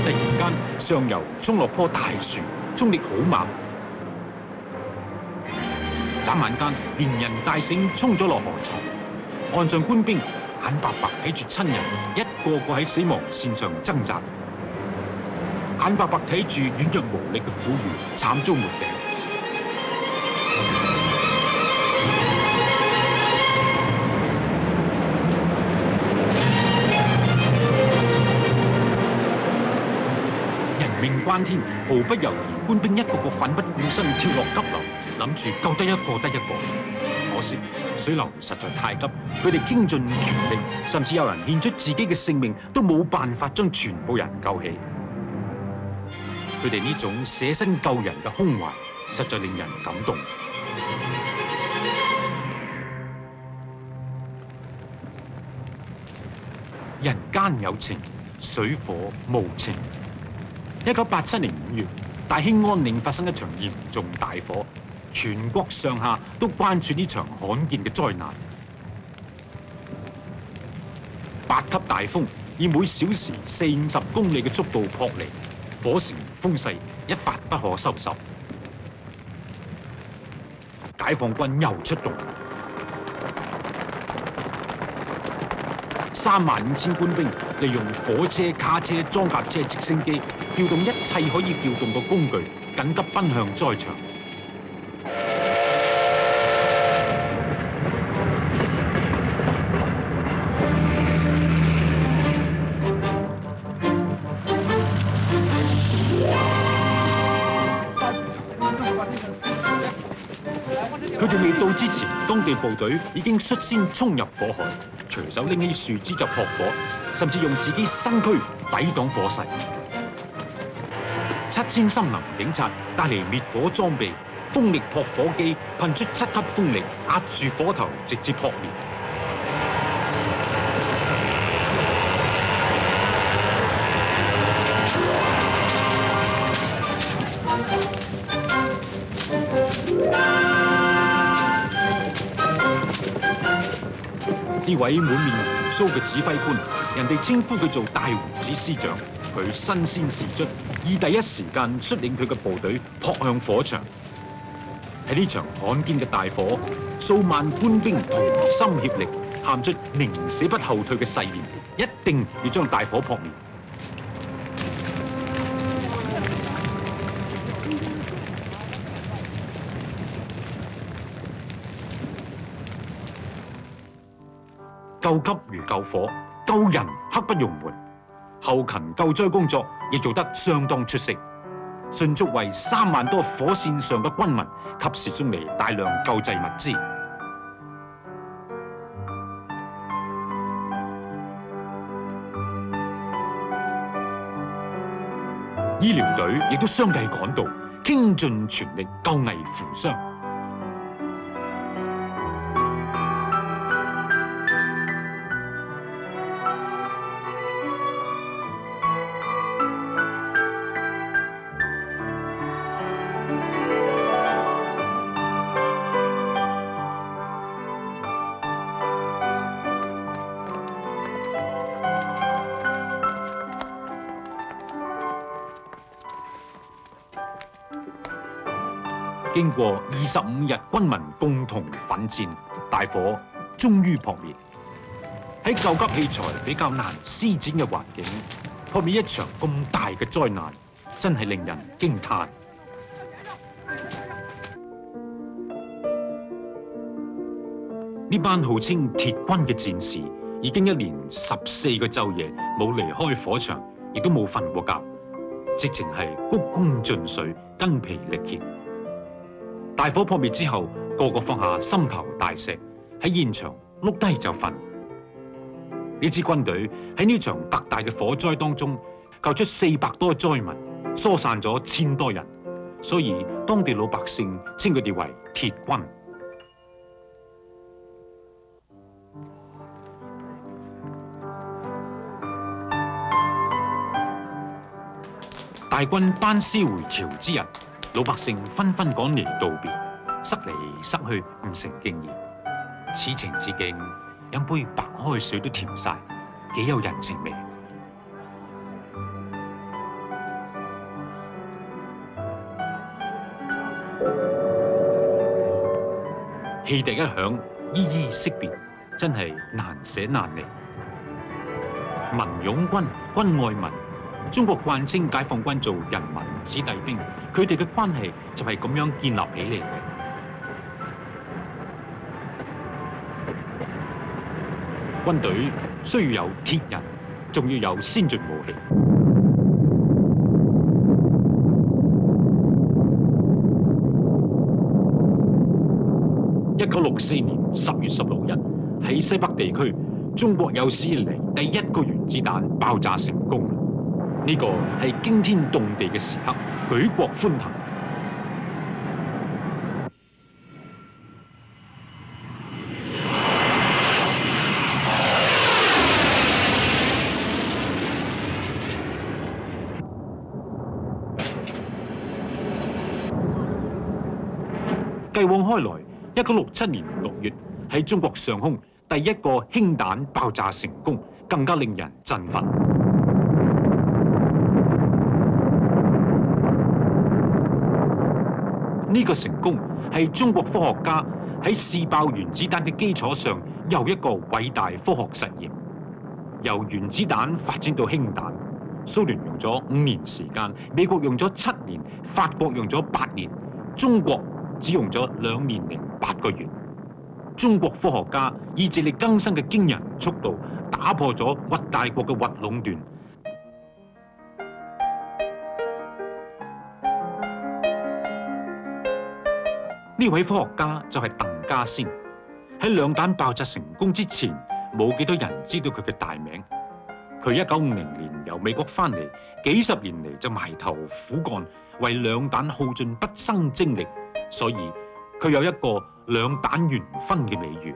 突然間，上游衝落棵大樹，衝力好猛，眨眼間連人帶繩衝咗落河床。岸上官兵眼白白睇住親人一個個喺死亡線上掙扎。眼白白睇住軟弱無力嘅婦孺慘遭沒頂，人命關天，毫不猶豫，官兵一個個奮不顧身跳落急流，諗住救得一個得一個。可惜水流實在太急，佢哋傾盡全力，甚至有人獻出自己嘅性命，都冇辦法將全部人救起。佢哋呢種捨身救人嘅胸懷，實在令人感動。人間有情，水火無情。1987年5月，大興安嶺發生一場嚴重大火，全國上下都關注呢場罕見嘅災難。8級大風以每小時40-50公里嘅速度撲嚟。火勢風勢一發不可收拾，解放軍又出動，35000官兵利用火車、卡車、裝甲車、直升機，調動一切可以調動嘅工具，緊急奔向災場。佢哋未到之前，當地部隊已經率先衝入火海，隨手拎起樹枝就撲火，甚至用自己身軀抵擋火勢。7000森林警察帶嚟滅火裝備，風力撲火機噴出7級風力，壓住火頭，直接撲滅。呢位滿面鬍鬚嘅指揮官，人哋稱呼佢做大胡子師長。佢身先士卒，以第一時間率領佢嘅部隊撲向火場。喺呢場罕見嘅大火，數萬官兵同心協力，喊出寧死不後退嘅誓言，一定要將大火撲滅。救急如救火，救人刻不容緩。後勤救災工作亦做得相當出色，迅速為3萬多火線上嘅軍民及時送嚟大量救濟物資。醫療隊亦都相繼趕到，傾盡全力救危扶傷。經過25日軍民共同奮戰，大火終於撲滅。喺救急器材比較難施展嘅環境，撲滅一場咁大嘅災難，真係令人驚嘆。呢班號稱鐵軍嘅戰士，已經一連14個晝夜冇離開火場，亦都冇瞓過覺，直情係鞠躬盡瘁、筋疲力竭。大火撲滅之後，個個放下心頭大石，喺現場碌低就瞓。呢支軍隊喺呢場特大嘅火災當中救出400多災民，疏散咗1000多人，所以當地老百姓稱佢哋為鐵軍。大軍班師回朝之日，老百姓紛紛趕嚟道別，塞嚟塞去唔成敬意。此情此景，飲杯白開水都甜晒，幾有人情味。汽笛一響，依依惜別，真係難捨難離。民擁軍，軍愛民。中國慣稱解放軍做人民子弟兵，佢哋嘅關係就係咁樣建立起嚟嘅。軍隊需要有鐵人，仲要有先進武器。1964年10月16日，喺西北地區，中國有史以嚟第一個原子彈爆炸成功。呢個係驚天動地嘅時刻，舉國歡騰。繼往開來，1967年6月喺中國上空第一個氫彈爆炸成功，更加令人振奮。呢個成功係中國科學家喺試爆原子彈嘅基礎上又一個偉大科學實驗。由原子彈發展到氫彈，蘇聯用咗5年時間，美國用咗7年，法國用咗8年，中國只用咗2年零8個月。中國科學家意志力更新嘅驚人速度，打破咗核大國嘅核壟斷。呢位科學家就係鄧稼先。喺兩彈爆炸成功之前，冇幾多人知道佢嘅大名。佢1950年由美國翻嚟，幾十年嚟就埋頭苦幹，為兩彈耗盡畢生精力，所以佢有一個兩彈元勳嘅美譽。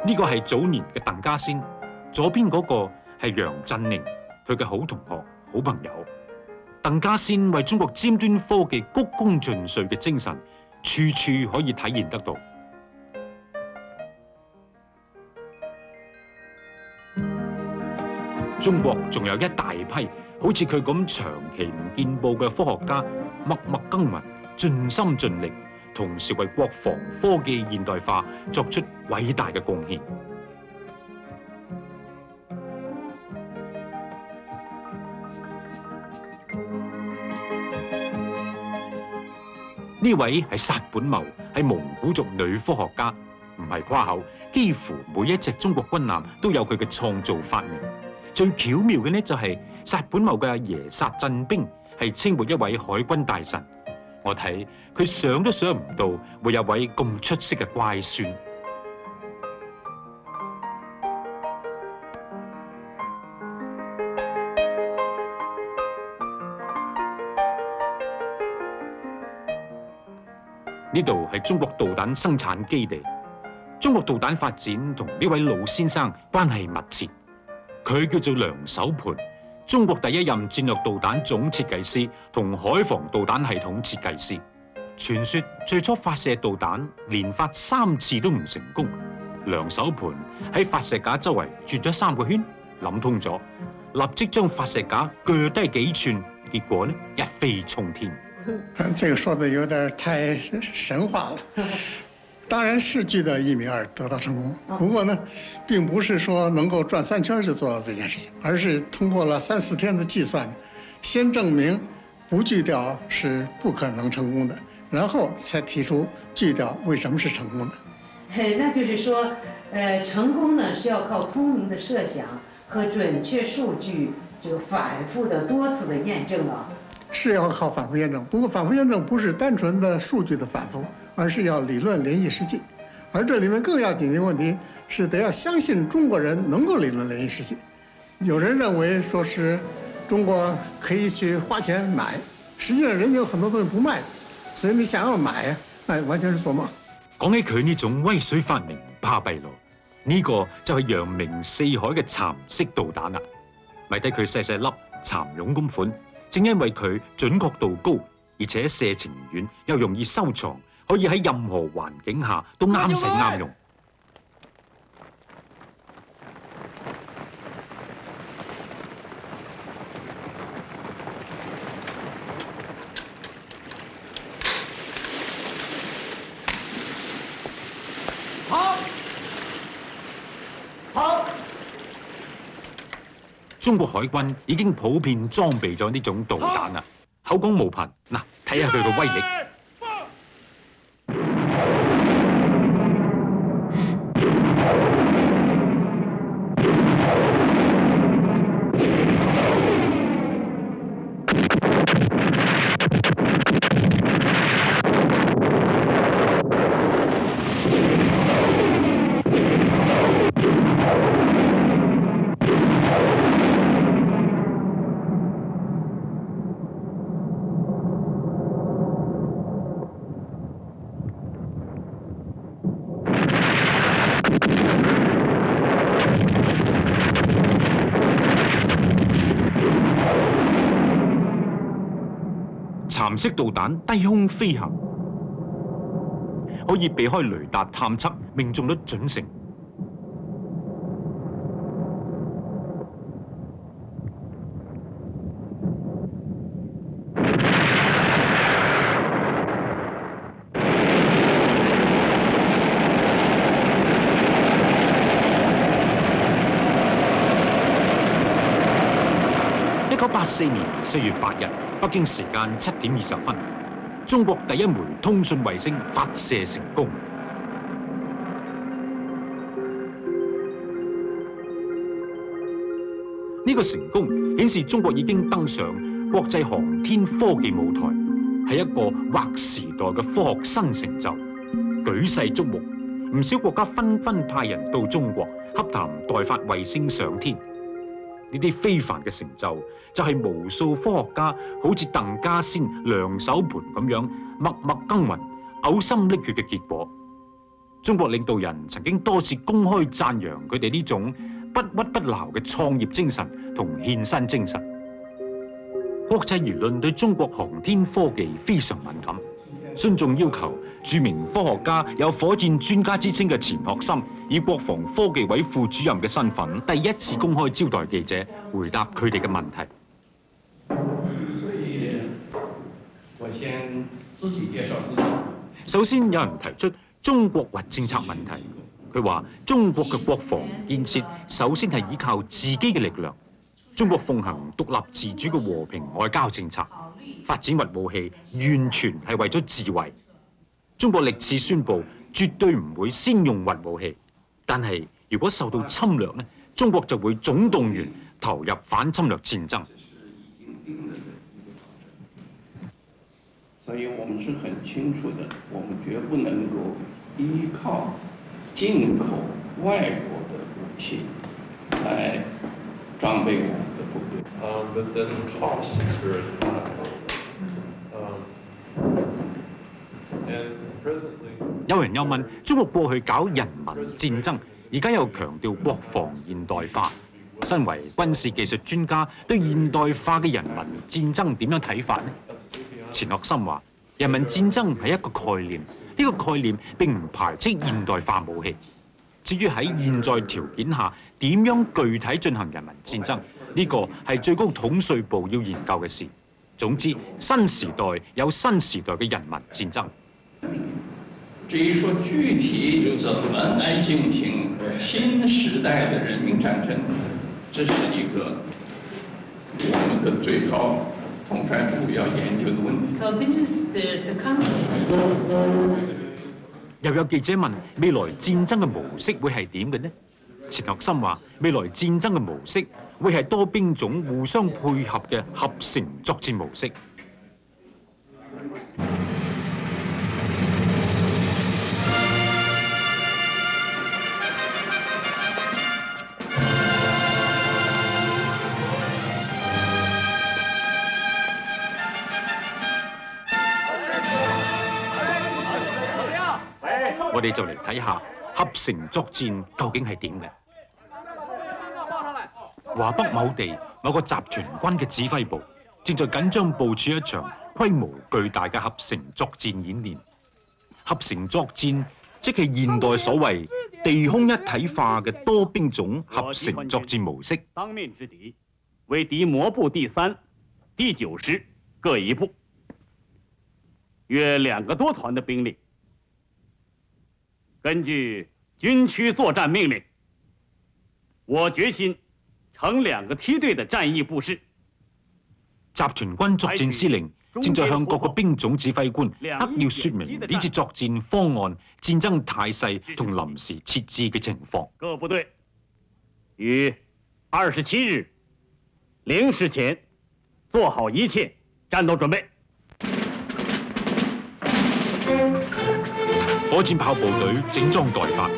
呢個係早年嘅鄧稼先。左邊嗰個係楊振寧，佢嘅好同學、好朋友。鄧稼先為中國尖端科技鞠躬盡瘁嘅精神，處處可以體現得到。中國仲有一大批好似佢咁長期唔見報嘅科學家，默默耕耘，盡心盡力，同時為國防科技現代化作出偉大嘅貢獻。呢位係薩本茂，係蒙古族女科學家，唔係誇口，幾乎每一隻中國軍艦都有佢嘅創造發明。最巧妙嘅呢就係薩本茂嘅阿爺薩振兵係清末一位海軍大臣，我睇佢想都想唔到會有位咁出色嘅乖孫。呢度係中國導彈生產基地。中國導彈發展同呢位老先生關係密切。佢叫做梁守盤，中國第一任戰略導彈總設計師同海防導彈系統設計師。傳說最初發射導彈連發3次都唔成功，梁守盤喺發射架周圍轉咗3個圈，諗通咗，立即將發射架鋸低幾寸，結果呢一飛沖天。這個說的有點太神話了，當然是據的1米2得到成功。不過呢，並不是說能夠轉3圈就做到這件事情，而是通過了3、4天的計算，先證明不鋸掉是不可能成功的，然後才提出鋸掉為什麼是成功的。那就是说，成功呢是要靠聪明的设想和准确数据这个反复的多次的验证啊。是要靠反复验证，不过反复验证不是单纯的数据的反复，而是要理论联系实际。而这里面更要紧的问题是得要相信中国人能够理论联系实际。有人认为说是中国可以去花錢買，實際上人家有很多東西不賣，所以你想要買啊，那完全是做夢。講起佢呢種威水發明巴閉路，呢、個就係揚名四海嘅蠶式導彈啦。咪睇佢細細粒蠶蛹咁款，正因為佢準確度高，而且射程遠又容易收藏，可以喺任何環境下都啱使啱用。中國海軍已經普遍裝備咗呢種導彈啦，口講無憑。嗱，睇下佢個威力。蠶式導彈低空飛行，可以避開雷達探測，命中率準成。1984年4月8日，北京時間7點20分，中國第一枚通訊衛星發射成功。呢個成功顯示中國已經登上國際航天科技舞台，係一個劃時代嘅科學新成就，舉世矚目。唔少國家紛紛派人到中國洽談代發衛星上天。呢啲非凡嘅成就，就係無數科學家好似鄧稼先、梁守盤咁樣默默耕耘、嘔心瀝血嘅結果。中國領導人曾經多次公開讚揚佢哋呢種不屈不撓嘅創業精神同獻身精神。國際輿論對中國航天科技非常敏感，孫仲要求著名科學家有火箭專家之稱嘅錢學森，以國防科技委副主任嘅身份，第一次公開招待記者，回答佢哋嘅問題。所以，我先自己介紹自己。首先有人提出中國核政策問題，佢話中國嘅國防建設首先係依靠自己嘅力量。中國奉行獨立自主嘅和平外交政策，發展核武器完全係為咗自衛。中國歷次宣布絕對唔會先用核武器，但係如果受到侵略呢，中國就會總動員投入反侵略戰爭。所以我們是很清楚的，我們絕不能夠依靠進口外國的武器來裝備我們的部隊。But then cost is very high. And presently， 有人又問中國過去搞人民戰爭，而家又強調國防現代化。身為軍事技術專家，對現代化嘅人民戰爭點樣睇法呢？錢學森話：人民戰爭係一個概念，呢個概念並唔排斥現代化武器。至於喺現在條件下點樣具體進行人民戰爭，呢個係最高統帥部要研究嘅事。總之，新時代有新時代嘅人民戰爭。至於說具體怎麼來進行新時代的人民戰爭，這是一個我們的最高統帥部要研究的問題。So this is the country. 又有記者問未來戰爭嘅模式會係點嘅呢？錢學森話：未來戰爭嘅模式會係多兵種互相配合嘅合成作戰模式。我哋就嚟睇下合成作戰究竟係點嘅。華北某地某個集團軍嘅指揮部正在緊張部署一場規模巨大嘅合成作戰演練。合成作戰即係現代所謂地空一體化嘅多兵種合成作戰模式。當面之敵為敵魔部第3、第9師各一部，約2個多團的兵力。根據軍區作戰命令，我決心成2個梯隊的戰役布置。集團軍作戰司令正在向各個兵種指揮官扼要說明呢次作戰方案、戰爭態勢同臨時設置嘅情況。各部隊於27日0時前做好一切戰鬥準備。火箭炮部隊整裝待發，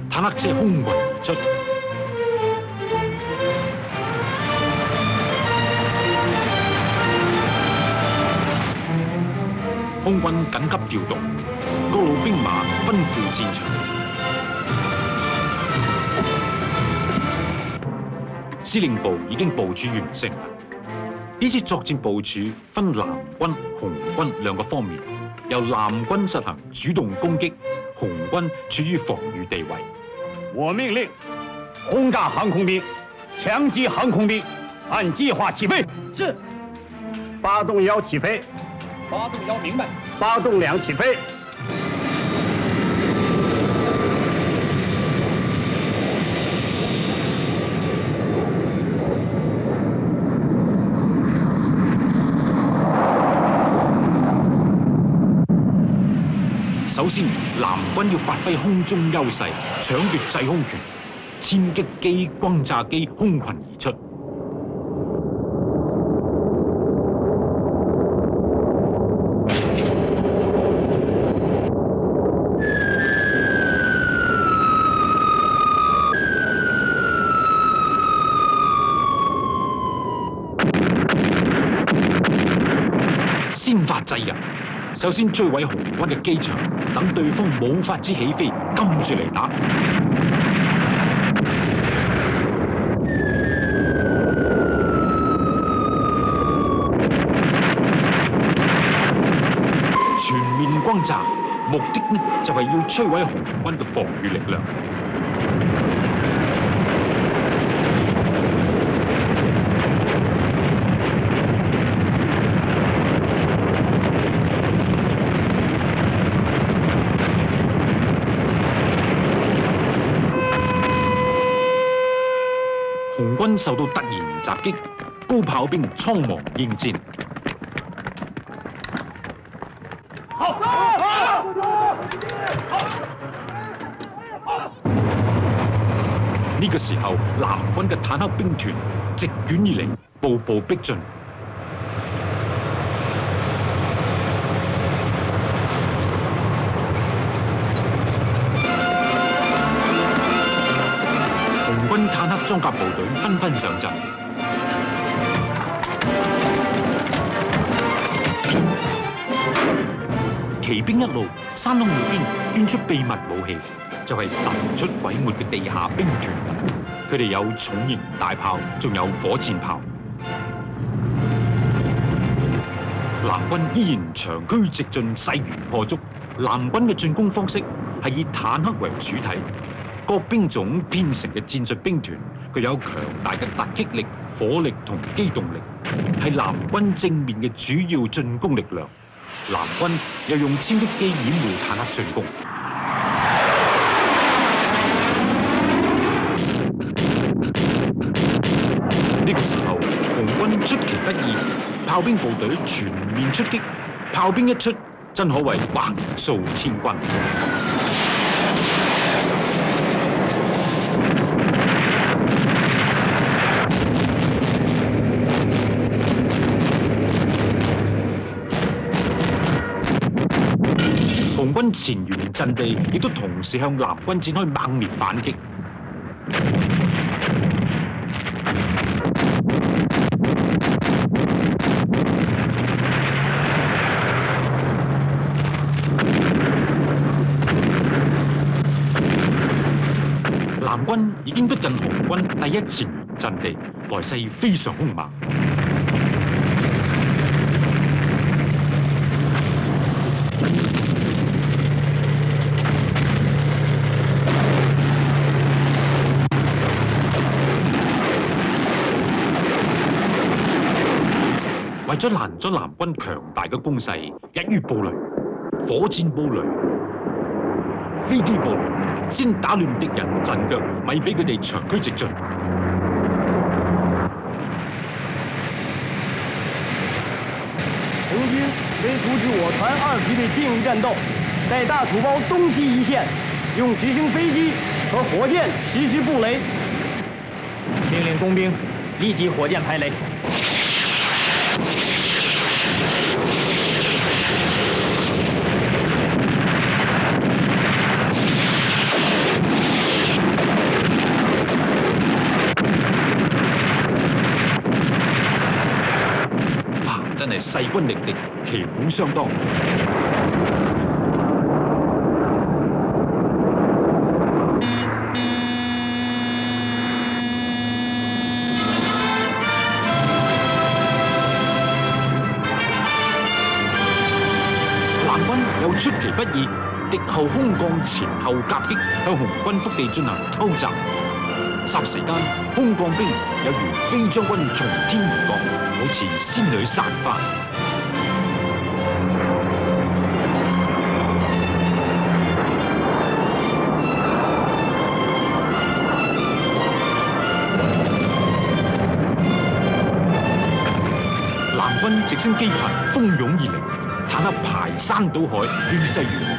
坦克車空運而出。空軍緊急調動，各路兵馬奔赴戰場。司令部已經部署完成。呢次作戰部署分藍軍、紅軍2個方面。由藍軍實行主動攻擊，紅軍處於防禦地位。我命令轟炸航空兵、強擊航空兵，按計劃起飛。是。發動1起飛。發動1明白。發動2起飛。首先，藍軍要發揮空中優勢，搶奪制空權，殲擊機、轟炸機空群而出。先發制人。首先摧毀紅軍嘅機場，等對方冇法子起飛，跟住嚟打。全面轟炸，目的呢就係要摧毀紅軍嘅防禦力量。紅軍受到突然襲擊，高炮兵倉忙應戰。呢個時候，藍軍嘅坦克兵團席捲而嚟，步步逼近。紅軍坦克裝甲部隊紛紛上陣。騎兵一路，山窿裏邊捐出秘密武器，就係神出鬼沒嘅地下兵團。佢哋有重型大炮，仲有火箭炮。藍軍依然長驅直進，勢如破竹。藍軍嘅進攻方式係以坦克為主體，各兵種編成嘅戰術兵團具有強大嘅突擊力、火力同機動力，係藍軍正面嘅主要進攻力量。藍軍又用殲擊機掩護坦克進攻。呢個時候，紅軍出其不意，炮兵部隊全面出擊。炮兵一出，真可謂橫掃千軍。紅軍前沿陣地亦都同時向南軍展開猛烈反擊。南軍已經逼近紅軍第一前沿陣地，來勢非常兇猛。為咗攔阻南軍強大嘅攻勢，一於布雷、火箭布雷、飛機布雷，先打亂敵人陣腳，咪俾佢哋長驅直進。紅軍为阻止我团2梯队进入战斗，在大土包东西一线用直升飞机和火箭实施布雷，命令工兵立即火箭排雷。真係勢均力敵，旗鼓相當。南軍又出其不意，敵後空降前後夾擊，向紅軍腹地進行偷襲。霎時間，空降兵有如飛將軍從天而降，好似仙女散花。南軍直升機群蜂擁而嚟，坦克排山倒海，氣勢如虹。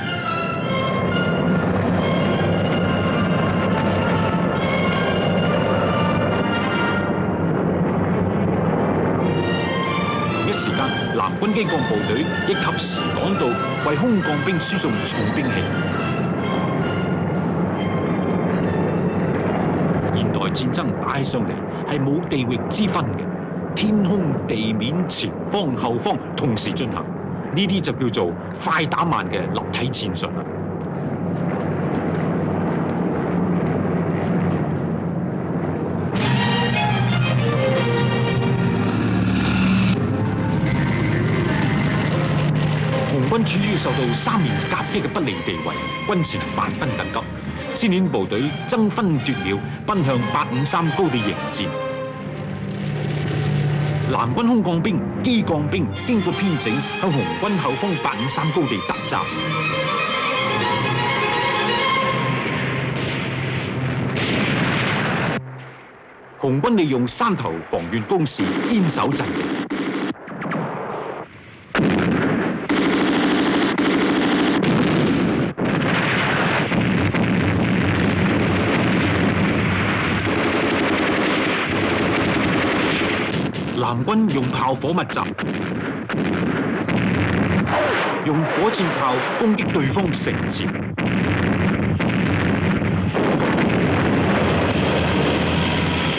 南軍機降部隊亦及時趕到，為空降兵輸送重兵器。現代戰爭打起上嚟係冇地域之分嘅，天空、地面、前方、後方同時進行，呢啲就叫做快打慢嘅立體戰術啦。紅軍處於受到三面夾擊嘅不利地位，軍前萬分緊急。先遣部隊爭分奪秒奔向853高地迎戰。南軍空降兵、機降兵經過編整，向紅軍後方853高地突襲。紅軍利用山頭防禦工事堅守陣地。南軍用炮火密集，用火箭炮攻擊對方城池，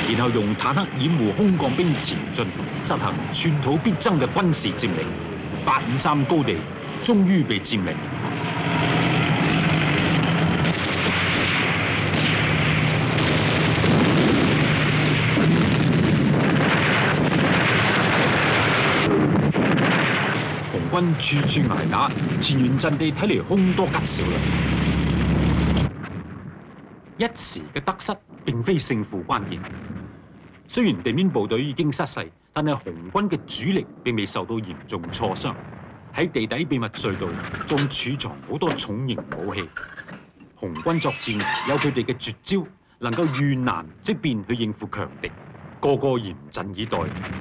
然後用坦克掩護空降兵前進，實行寸土必爭嘅軍事佔領。853高地終於被佔領。紅軍處處捱打，前沿陣地睇嚟凶多吉少啦。一時嘅得失並非勝負關鍵。雖然地面部隊已經失勢，但係紅軍嘅主力並未受到嚴重挫傷。喺地底秘密隧道仲儲藏好多重型武器。紅軍作戰有佢哋嘅絕招，能夠遇難即變去應付強敵，個個嚴陣以待，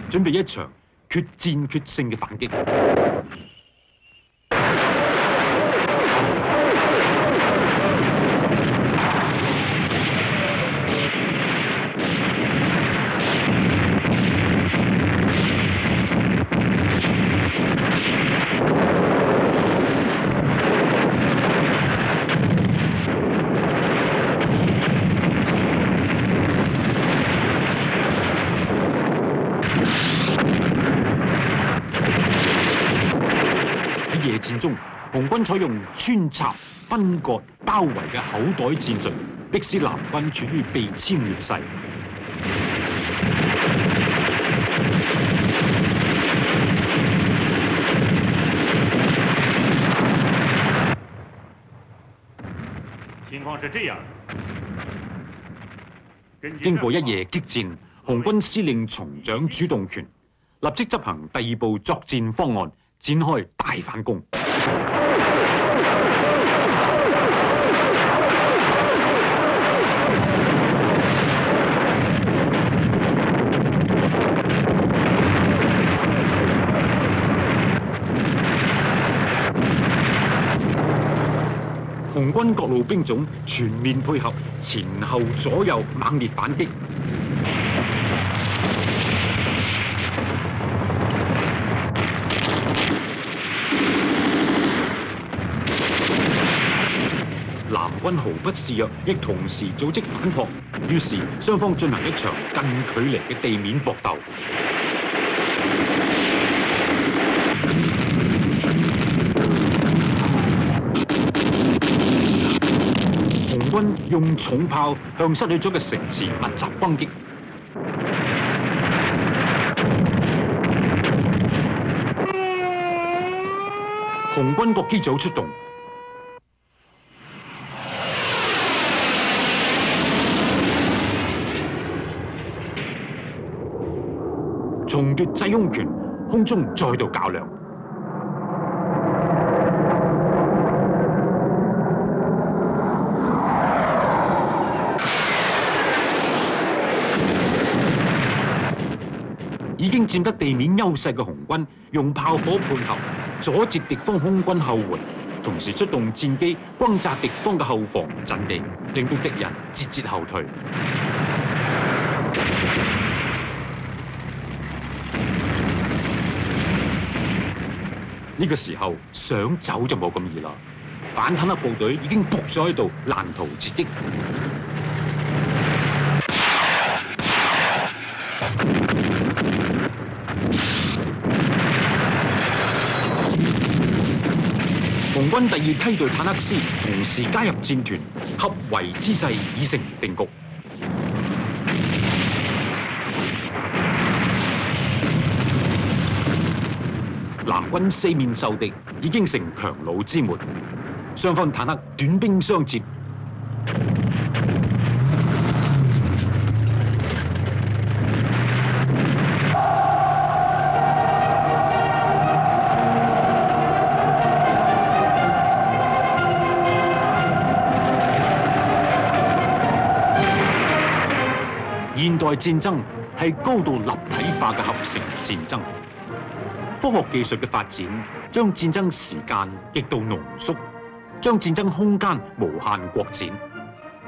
準備一場決戰決勝嘅反擊。戰中，紅軍採用穿插、分割、包圍嘅口袋戰術，迫使南軍處於被殲劣勢。情況是這樣。經過一夜激戰，紅軍司令重掌主動權，立即執行第二步作戰方案，展開大反攻。紅軍各路兵種全面配合，前後左右猛烈反擊。南軍毫不示弱，亦同時組織反撲，於是雙方進行一場近距離嘅地面搏鬥。紅軍用重炮向失去咗嘅城池密集轟擊，紅軍各機組出動，重奪制空權，空中再度較量。已經佔得地面優勢嘅紅軍，用炮火配合，阻截敵方空軍後援，同時出動戰機轟炸敵方嘅後防陣地，令到敵人節節後退。呢個時候想走就冇咁易啦，反坦克部隊已經仆咗喺度，難逃截擊。紅軍第二梯隊坦克師同時加入戰團，合圍之勢已成定局。南軍四面受敵，已經成強弩之末，雙方坦克短兵相接。現代戰爭係高度立體化嘅合成戰爭，科學技術嘅發展將戰爭時間極度濃縮，將戰爭空間無限擴展。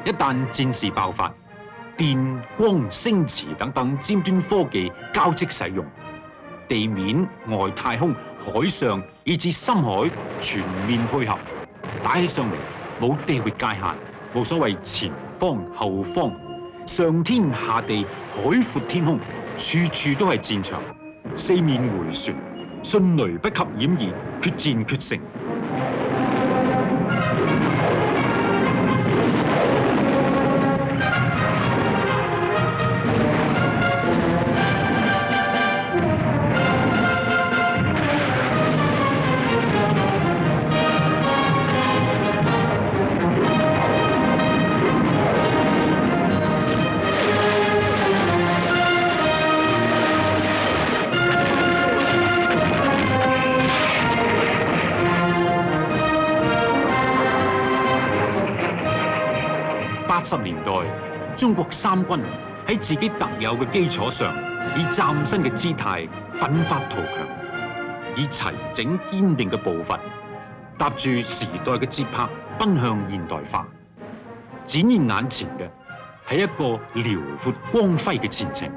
一旦戰事爆發，電、光、聲、磁等等尖端科技交織使用，地面、外太空、海上以至深海全面配合，打起上嚟冇地域界限，冇所謂前方後方。上天下地，海闊天空，處處都係戰場，四面迴旋，迅雷不及掩耳，決戰決勝。80年代，中國三軍喺自己特有嘅基礎上，以嶄新嘅姿態奮發圖強，以齊整堅定嘅步伐，踏住時代嘅節拍，奔向現代化。展現眼前嘅係一個遼闊光輝嘅前程。